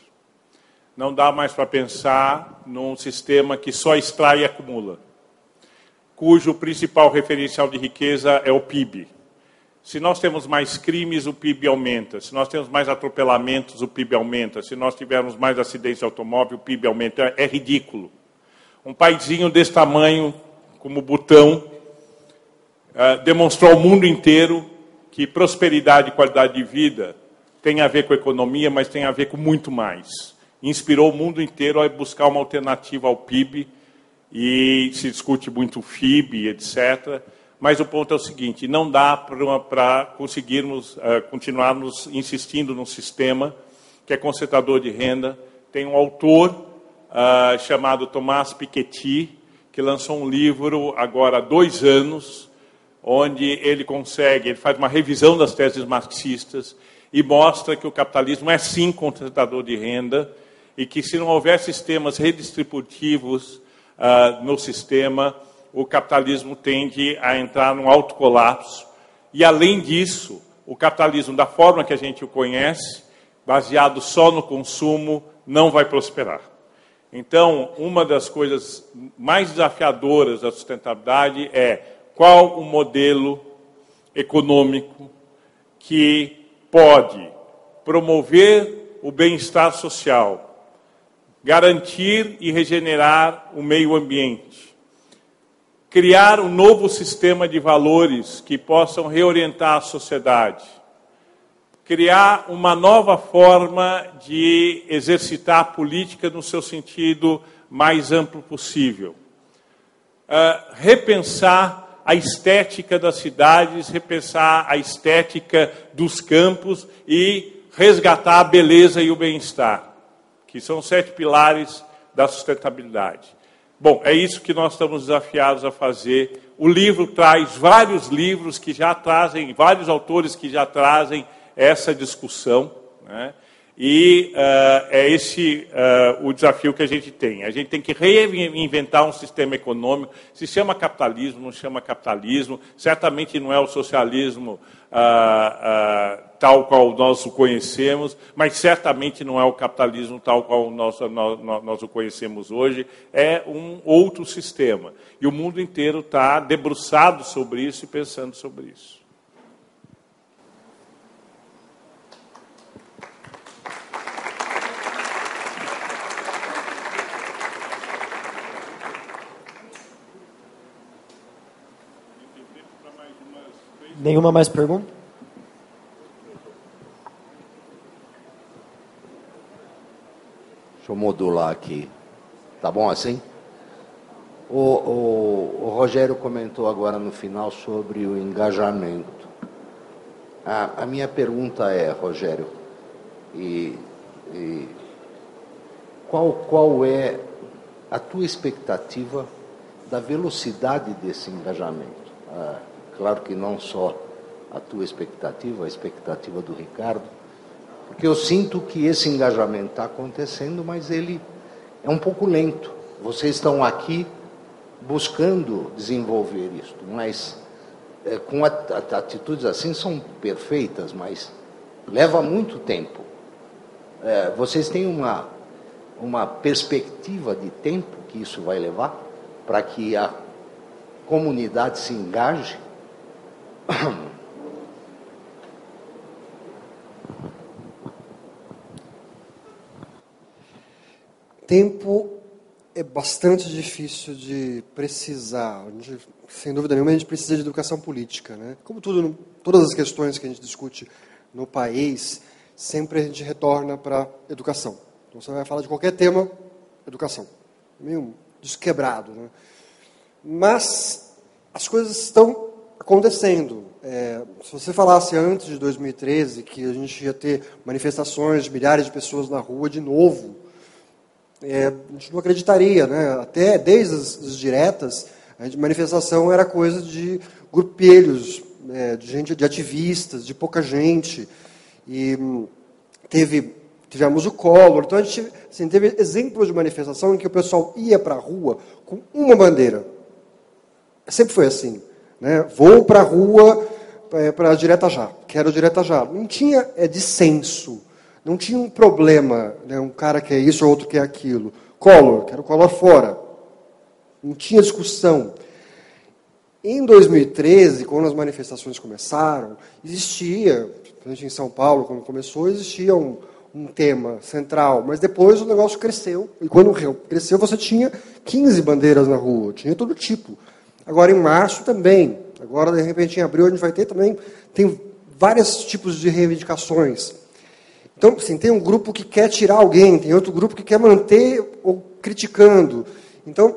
Não dá mais para pensar num sistema que só extrai e acumula, cujo principal referencial de riqueza é o PIB. Se nós temos mais crimes, o PIB aumenta. Se nós temos mais atropelamentos, o PIB aumenta. Se nós tivermos mais acidentes de automóvel, o PIB aumenta. É ridículo. Um paizinho desse tamanho, como Butão, demonstrou ao mundo inteiro que prosperidade e qualidade de vida tem a ver com economia, mas tem a ver com muito mais. Inspirou o mundo inteiro a buscar uma alternativa ao PIB, e se discute muito o FIB, etc., mas o ponto é o seguinte: não dá para conseguirmos continuarmos insistindo num sistema que é concentrador de renda. Tem um autor chamado Thomas Piketty, que lançou um livro agora há 2 anos, onde ele faz uma revisão das teses marxistas e mostra que o capitalismo é sim concentrador de renda e que, se não houver sistemas redistributivos no sistema, o capitalismo tende a entrar num autocolapso. E, além disso, o capitalismo, da forma que a gente o conhece, baseado só no consumo, não vai prosperar. Então, uma das coisas mais desafiadoras da sustentabilidade é qual o modelo econômico que pode promover o bem-estar social, garantir e regenerar o meio ambiente, criar um novo sistema de valores que possam reorientar a sociedade, criar uma nova forma de exercitar a política no seu sentido mais amplo possível, repensar a estética das cidades, repensar a estética dos campos e resgatar a beleza e o bem-estar, que são 7 pilares da sustentabilidade. Bom, é isso que nós estamos desafiados a fazer. O livro traz vários livros que já trazem, vários autores que já trazem essa discussão, né? E é esse o desafio que a gente tem. A gente tem que reinventar um sistema econômico. Se chama capitalismo, não chama capitalismo. Certamente não é o socialismo tal qual nós o conhecemos, mas certamente não é o capitalismo tal qual nós o conhecemos hoje. É um outro sistema. E o mundo inteiro está debruçado sobre isso e pensando sobre isso. Nenhuma mais pergunta? Deixa eu modular aqui. Tá bom assim? O Rogério comentou agora no final sobre o engajamento. A minha pergunta é, Rogério, qual é a tua expectativa da velocidade desse engajamento? Claro que não só a tua expectativa, a expectativa do Ricardo, porque eu sinto que esse engajamento está acontecendo, mas ele é um pouco lento. Vocês estão aqui buscando desenvolver isso, mas com atitudes assim são perfeitas, mas leva muito tempo. Vocês têm uma perspectiva de tempo que isso vai levar para que a comunidade se engaje? Tempo é bastante difícil de precisar. Sem dúvida nenhuma, a gente precisa de educação política, né? Como todas as questões que a gente discute no país, sempre a gente retorna para a educação. Então, você vai falar de qualquer tema, educação. Meio desquebrado, né? Mas as coisas estão acontecendo. Se você falasse antes de 2013 que a gente ia ter manifestações de milhares de pessoas na rua de novo, a gente não acreditaria, né? Até desde as diretas, a manifestação era coisa de grupelhos, de ativistas, de pouca gente. E tivemos o Collor. Então a gente teve exemplos de manifestação em que o pessoal ia para a rua com uma bandeira. Sempre foi assim, né? Vou para a rua para direta já, quero direta já. Não tinha dissenso, não tinha um problema, né, um cara quer isso, ou outro quer aquilo. Collor, quero Collor fora. Não tinha discussão. Em 2013, quando as manifestações começaram, existia, principalmente em São Paulo, quando começou, existia um tema central, mas depois o negócio cresceu, e quando cresceu você tinha 15 bandeiras na rua, tinha todo tipo. Agora em março também, agora de repente em abril a gente vai ter também, tem vários tipos de reivindicações. Então, assim, tem um grupo que quer tirar alguém, tem outro grupo que quer manter ou criticando. Então,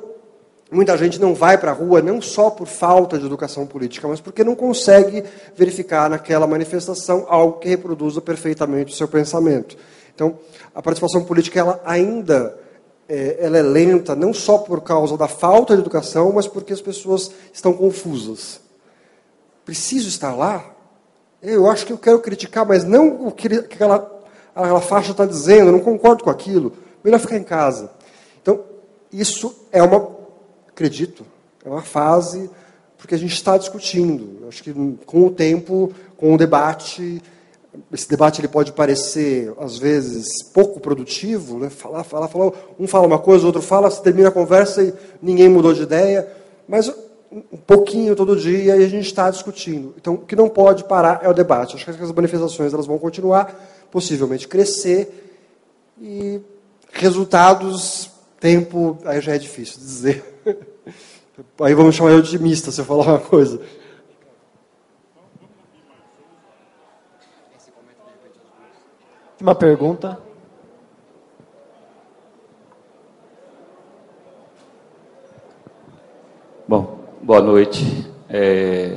muita gente não vai para a rua não só por falta de educação política, mas porque não consegue verificar naquela manifestação algo que reproduza perfeitamente o seu pensamento. Então, a participação política ela ainda ela é lenta, não só por causa da falta de educação, mas porque as pessoas estão confusas. Preciso estar lá? Eu acho que eu quero criticar, mas não o que aquela faixa está dizendo, eu não concordo com aquilo. Melhor ficar em casa. Então, isso é acredito, é uma fase, porque a gente está discutindo. Acho que com o tempo, com o debate, esse debate ele pode parecer, às vezes, pouco produtivo, né? Um fala uma coisa, o outro fala, se termina a conversa e ninguém mudou de ideia, mas um pouquinho todo dia e a gente está discutindo. Então, o que não pode parar é o debate. Acho que as manifestações elas vão continuar, possivelmente crescer, e resultados, tempo, aí já é difícil dizer. Aí vamos chamar eu de otimista se eu falar uma coisa. Última pergunta. Bom, boa noite.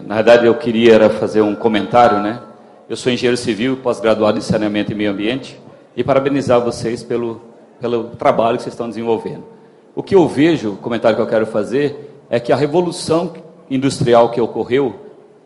Na verdade, eu queria fazer um comentário, né? Eu sou engenheiro civil, pós-graduado em saneamento e meio ambiente, e parabenizar vocês pelo trabalho que vocês estão desenvolvendo. O que eu vejo, o comentário que eu quero fazer, é que a revolução industrial que ocorreu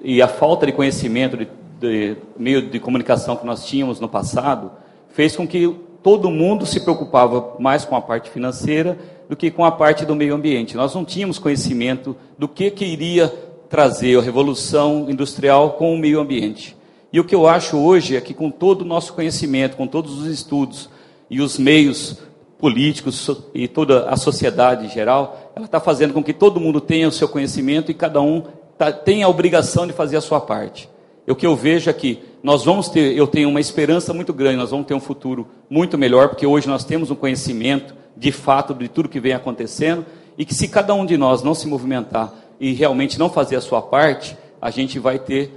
e a falta de conhecimento de meio de comunicação que nós tínhamos no passado, fez com que todo mundo se preocupava mais com a parte financeira do que com a parte do meio ambiente. Nós não tínhamos conhecimento do que iria trazer a revolução industrial com o meio ambiente. E o que eu acho hoje é que com todo o nosso conhecimento, com todos os estudos e os meios políticos e toda a sociedade em geral, ela está fazendo com que todo mundo tenha o seu conhecimento e cada um tenha a obrigação de fazer a sua parte. O que eu vejo é que eu tenho uma esperança muito grande, nós vamos ter um futuro muito melhor, porque hoje nós temos um conhecimento de fato de tudo que vem acontecendo, e que se cada um de nós não se movimentar e realmente não fazer a sua parte, a gente vai ter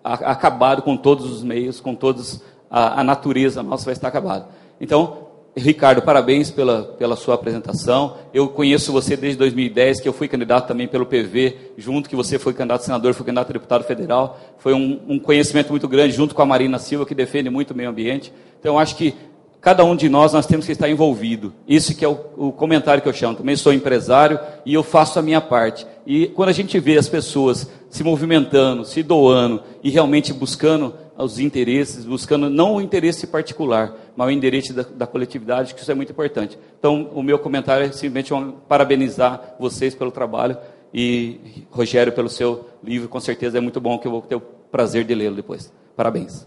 acabado com todos os meios, com todos a natureza nossa vai estar acabada. Então, Ricardo, parabéns pela sua apresentação. Eu conheço você desde 2010, que eu fui candidato também pelo PV, junto que você foi candidato a senador, fui candidato a deputado federal. Foi um conhecimento muito grande, junto com a Marina Silva, que defende muito o meio ambiente. Então, eu acho que cada um de nós temos que estar envolvido. Isso que é o comentário que eu chamo. Também sou empresário e eu faço a minha parte. E quando a gente vê as pessoas se movimentando, se doando e realmente buscando os interesses, buscando não o interesse particular, mas o interesse da coletividade, que isso é muito importante. Então, o meu comentário é simplesmente parabenizar vocês pelo trabalho e Rogério pelo seu livro, com certeza é muito bom, que eu vou ter o prazer de lê-lo depois. Parabéns.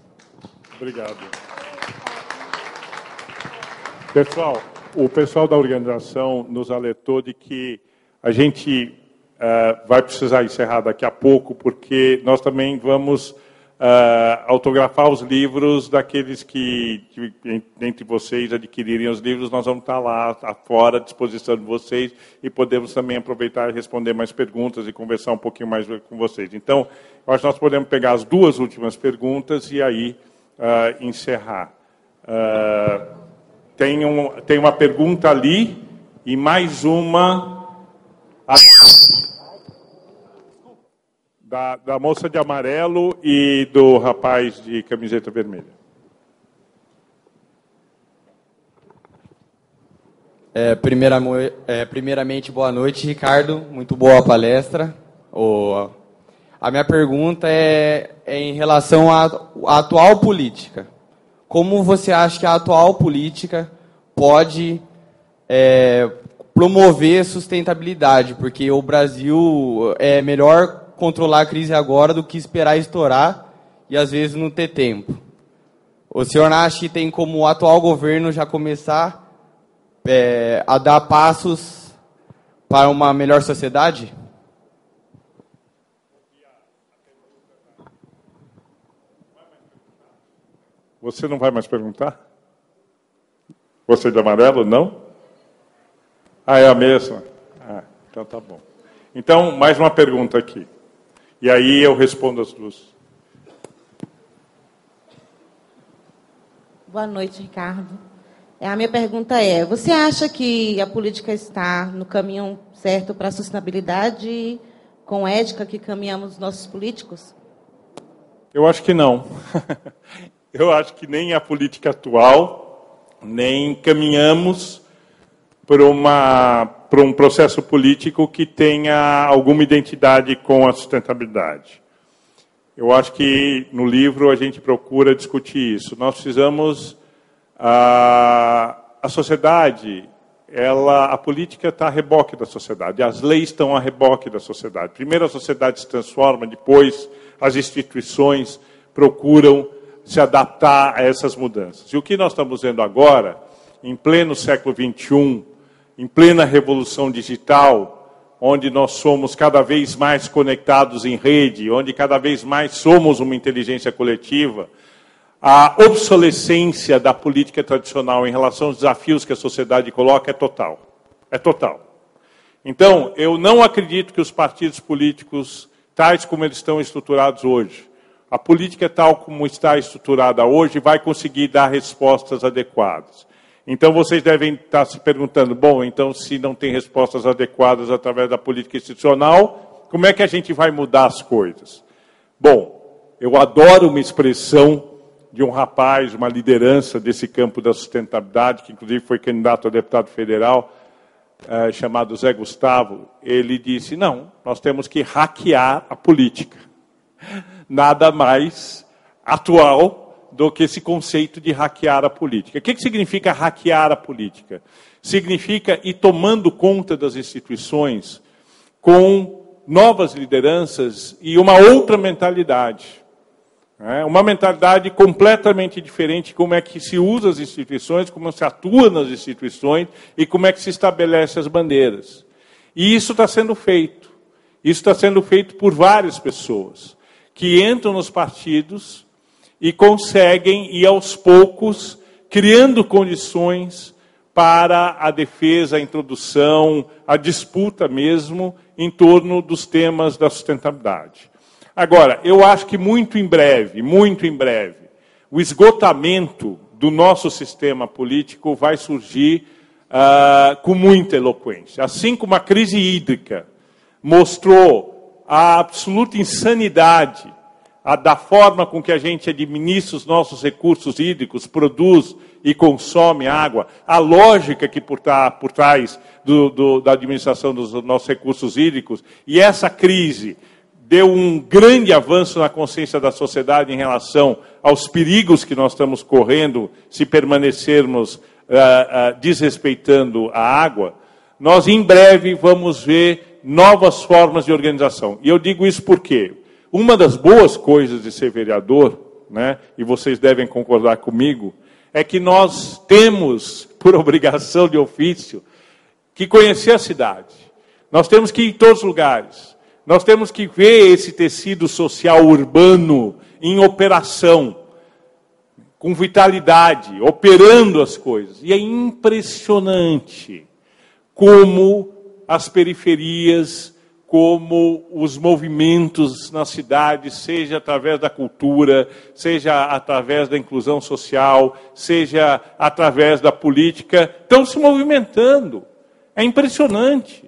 Obrigado. Pessoal, o pessoal da organização nos alertou de que a gente vai precisar encerrar daqui a pouco, porque nós também vamos autografar os livros daqueles que, entre vocês, adquirirem os livros. Nós vamos estar lá fora à disposição de vocês e podemos também aproveitar e responder mais perguntas e conversar um pouquinho mais com vocês. Então, eu acho que nós podemos pegar as duas últimas perguntas e aí encerrar. Tem uma pergunta ali e mais uma da moça de amarelo e do rapaz de camiseta vermelha. Primeiramente, boa noite, Ricardo. Muito boa a palestra. A minha pergunta é em relação à atual política. Como você acha que a atual política pode promover sustentabilidade? Porque o Brasil é melhor controlar a crise agora do que esperar estourar e às vezes não ter tempo. O senhor acha que tem como o atual governo já começar a dar passos para uma melhor sociedade? Você não vai mais perguntar? Você de amarelo, não? Ah, é a mesma? Ah, então tá bom. Então, mais uma pergunta aqui. E aí eu respondo as duas. Boa noite, Ricardo. A minha pergunta é, você acha que a política está no caminho certo para a sustentabilidade com ética que caminhamos os nossos políticos? Eu acho que não. Eu acho que nem a política atual, nem caminhamos para um processo político que tenha alguma identidade com a sustentabilidade. Eu acho que no livro a gente procura discutir isso. Nós precisamos... A sociedade, a política está a reboque da sociedade, as leis estão a reboque da sociedade. Primeiro a sociedade se transforma, depois as instituições procuram se adaptar a essas mudanças. E o que nós estamos vendo agora, em pleno século XXI, em plena revolução digital, onde nós somos cada vez mais conectados em rede, onde cada vez mais somos uma inteligência coletiva, a obsolescência da política tradicional em relação aos desafios que a sociedade coloca é total. É total. Então, eu não acredito que os partidos políticos, tais como eles estão estruturados hoje, a política tal como está estruturada hoje, vai conseguir dar respostas adequadas. Então, vocês devem estar se perguntando, bom, então, se não tem respostas adequadas através da política institucional, como é que a gente vai mudar as coisas? Bom, eu adoro uma expressão de um rapaz, uma liderança desse campo da sustentabilidade, que inclusive foi candidato a deputado federal, chamado Zé Gustavo. Ele disse, não, nós temos que hackear a política. Nada mais atual do que esse conceito de hackear a política. O que significa hackear a política? Significa ir tomando conta das instituições com novas lideranças e uma outra mentalidade. Uma mentalidade completamente diferente, como é que se usa as instituições, como se atua nas instituições e como é que se estabelece as bandeiras. E isso está sendo feito. Isso está sendo feito por várias pessoas que entram nos partidos e conseguem ir aos poucos criando condições para a defesa, a introdução, a disputa mesmo em torno dos temas da sustentabilidade. Agora, eu acho que muito em breve, o esgotamento do nosso sistema político vai surgir com muita eloquência. Assim como a crise hídrica mostrou a absoluta insanidade da forma com que a gente administra os nossos recursos hídricos, produz e consome água, a lógica que por trás da administração dos nossos recursos hídricos, e essa crise deu um grande avanço na consciência da sociedade em relação aos perigos que nós estamos correndo se permanecermos desrespeitando a água, nós em breve vamos ver novas formas de organização. E eu digo isso porque uma das boas coisas de ser vereador, né, e vocês devem concordar comigo, é que nós temos, por obrigação de ofício, que conhecer a cidade. Nós temos que ir em todos os lugares. Nós temos que ver esse tecido social urbano em operação, com vitalidade, operando as coisas. E é impressionante como as periferias, como os movimentos na cidade, seja através da cultura, seja através da inclusão social, seja através da política, estão se movimentando. É impressionante.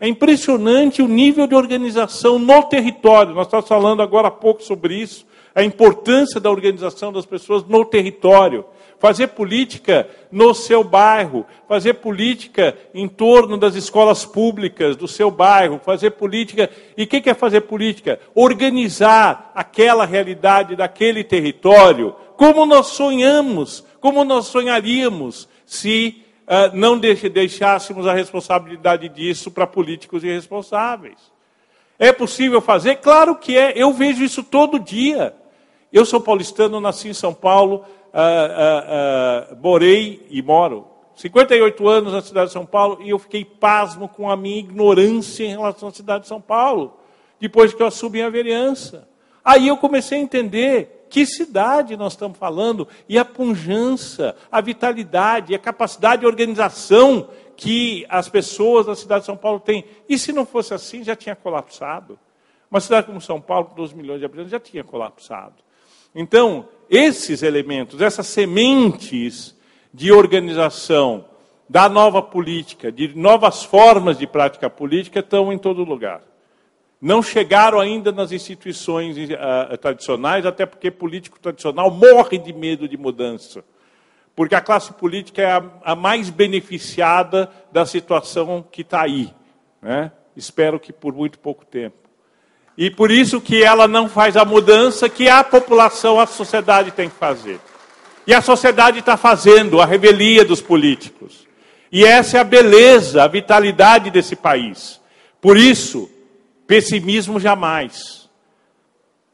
É impressionante o nível de organização no território. Nós estamos falando agora há pouco sobre isso. A importância da organização das pessoas no território. Fazer política no seu bairro. Fazer política em torno das escolas públicas do seu bairro. Fazer política... E o que é fazer política? Organizar aquela realidade daquele território como nós sonhamos, como nós sonharíamos se... não deixássemos a responsabilidade disso para políticos irresponsáveis. É possível fazer? Claro que é. Eu vejo isso todo dia. Eu sou paulistano, nasci em São Paulo, morei e moro 58 anos na cidade de São Paulo, e eu fiquei pasmo com a minha ignorância em relação à cidade de São Paulo, depois que eu assumi a vereança. Aí eu comecei a entender que cidade nós estamos falando, e a pujança, a vitalidade, a capacidade de organização que as pessoas da cidade de São Paulo têm. E se não fosse assim, já tinha colapsado. Uma cidade como São Paulo, com 12 milhões de habitantes, já tinha colapsado. Então, esses elementos, essas sementes de organização da nova política, de novas formas de prática política, estão em todo lugar. Não chegaram ainda nas instituições tradicionais, até porque político tradicional morre de medo de mudança. Porque a classe política é a mais beneficiada da situação que está aí, né? Espero que por muito pouco tempo. E por isso que ela não faz a mudança que a população, a sociedade tem que fazer. E a sociedade está fazendo a revelia dos políticos. E essa é a beleza, a vitalidade desse país. Por isso, pessimismo jamais.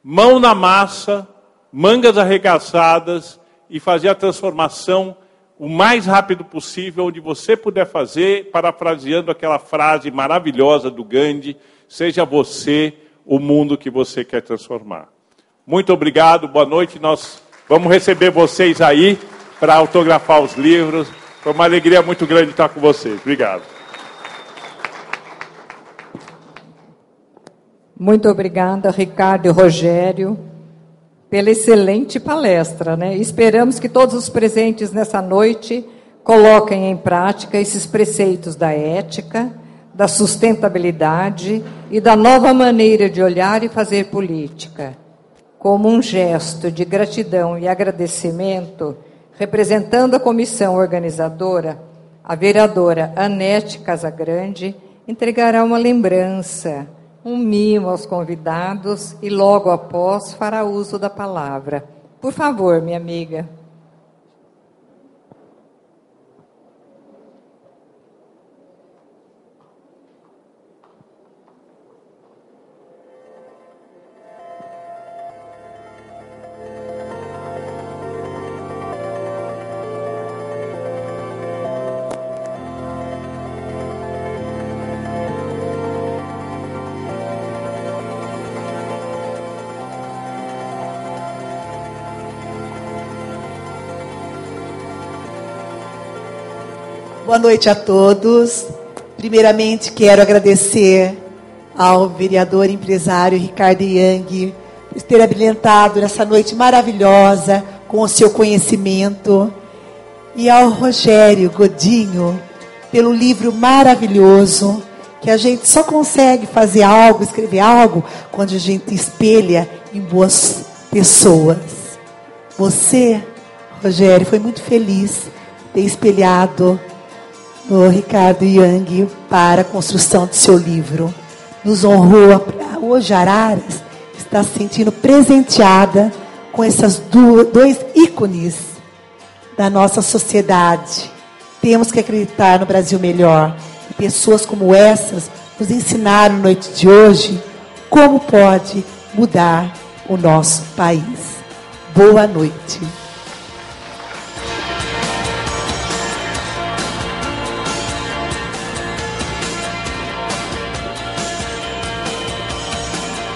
Mão na massa, mangas arregaçadas e fazer a transformação o mais rápido possível, onde você puder fazer, parafraseando aquela frase maravilhosa do Gandhi, seja você o mundo que você quer transformar. Muito obrigado, boa noite. Nós vamos receber vocês aí para autografar os livros. Foi uma alegria muito grande estar com vocês. Obrigado. Muito obrigada, Ricardo e Rogério, pela excelente palestra, né? Esperamos que todos os presentes nessa noite coloquem em prática esses preceitos da ética, da sustentabilidade e da nova maneira de olhar e fazer política. Como um gesto de gratidão e agradecimento, representando a comissão organizadora, a vereadora Anete Casagrande entregará uma lembrança, um mimo aos convidados e logo após fará uso da palavra. Por favor, minha amiga. Boa noite a todos. Primeiramente, quero agradecer ao vereador empresário Ricardo Yang por ter abrilhantado nessa noite maravilhosa com o seu conhecimento, e ao Rogério Godinho pelo livro maravilhoso, que a gente só consegue fazer algo, escrever algo, quando a gente espelha em boas pessoas. Você, Rogério, foi muito feliz ter espelhado no Ricardo Yang para a construção do seu livro. Nos honrou. Hoje Araras está se sentindo presenteada com esses dois ícones da nossa sociedade. Temos que acreditar no Brasil melhor. E pessoas como essas nos ensinaram na noite de hoje como pode mudar o nosso país. Boa noite.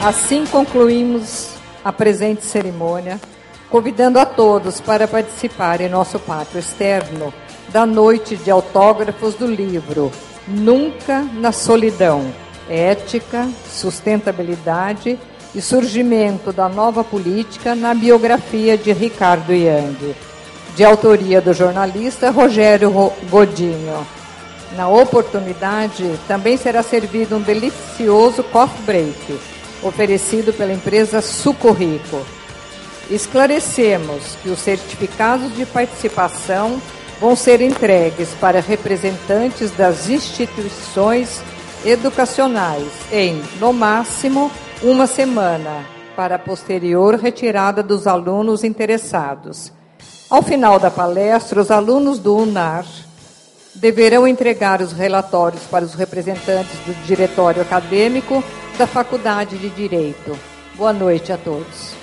Assim concluímos a presente cerimônia, convidando a todos para participar em nosso pátio externo da noite de autógrafos do livro Nunca na Solidão, Ética, Sustentabilidade e Surgimento da Nova Política na biografia de Ricardo Yang, de autoria do jornalista Rogério Godinho. Na oportunidade, também será servido um delicioso coffee break, oferecido pela empresa Sucorico. Esclarecemos que os certificados de participação vão ser entregues para representantes das instituições educacionais em, no máximo, uma semana, para a posterior retirada dos alunos interessados. Ao final da palestra, os alunos do UNAR deverão entregar os relatórios para os representantes do diretório acadêmico da Faculdade de Direito. Boa noite a todos.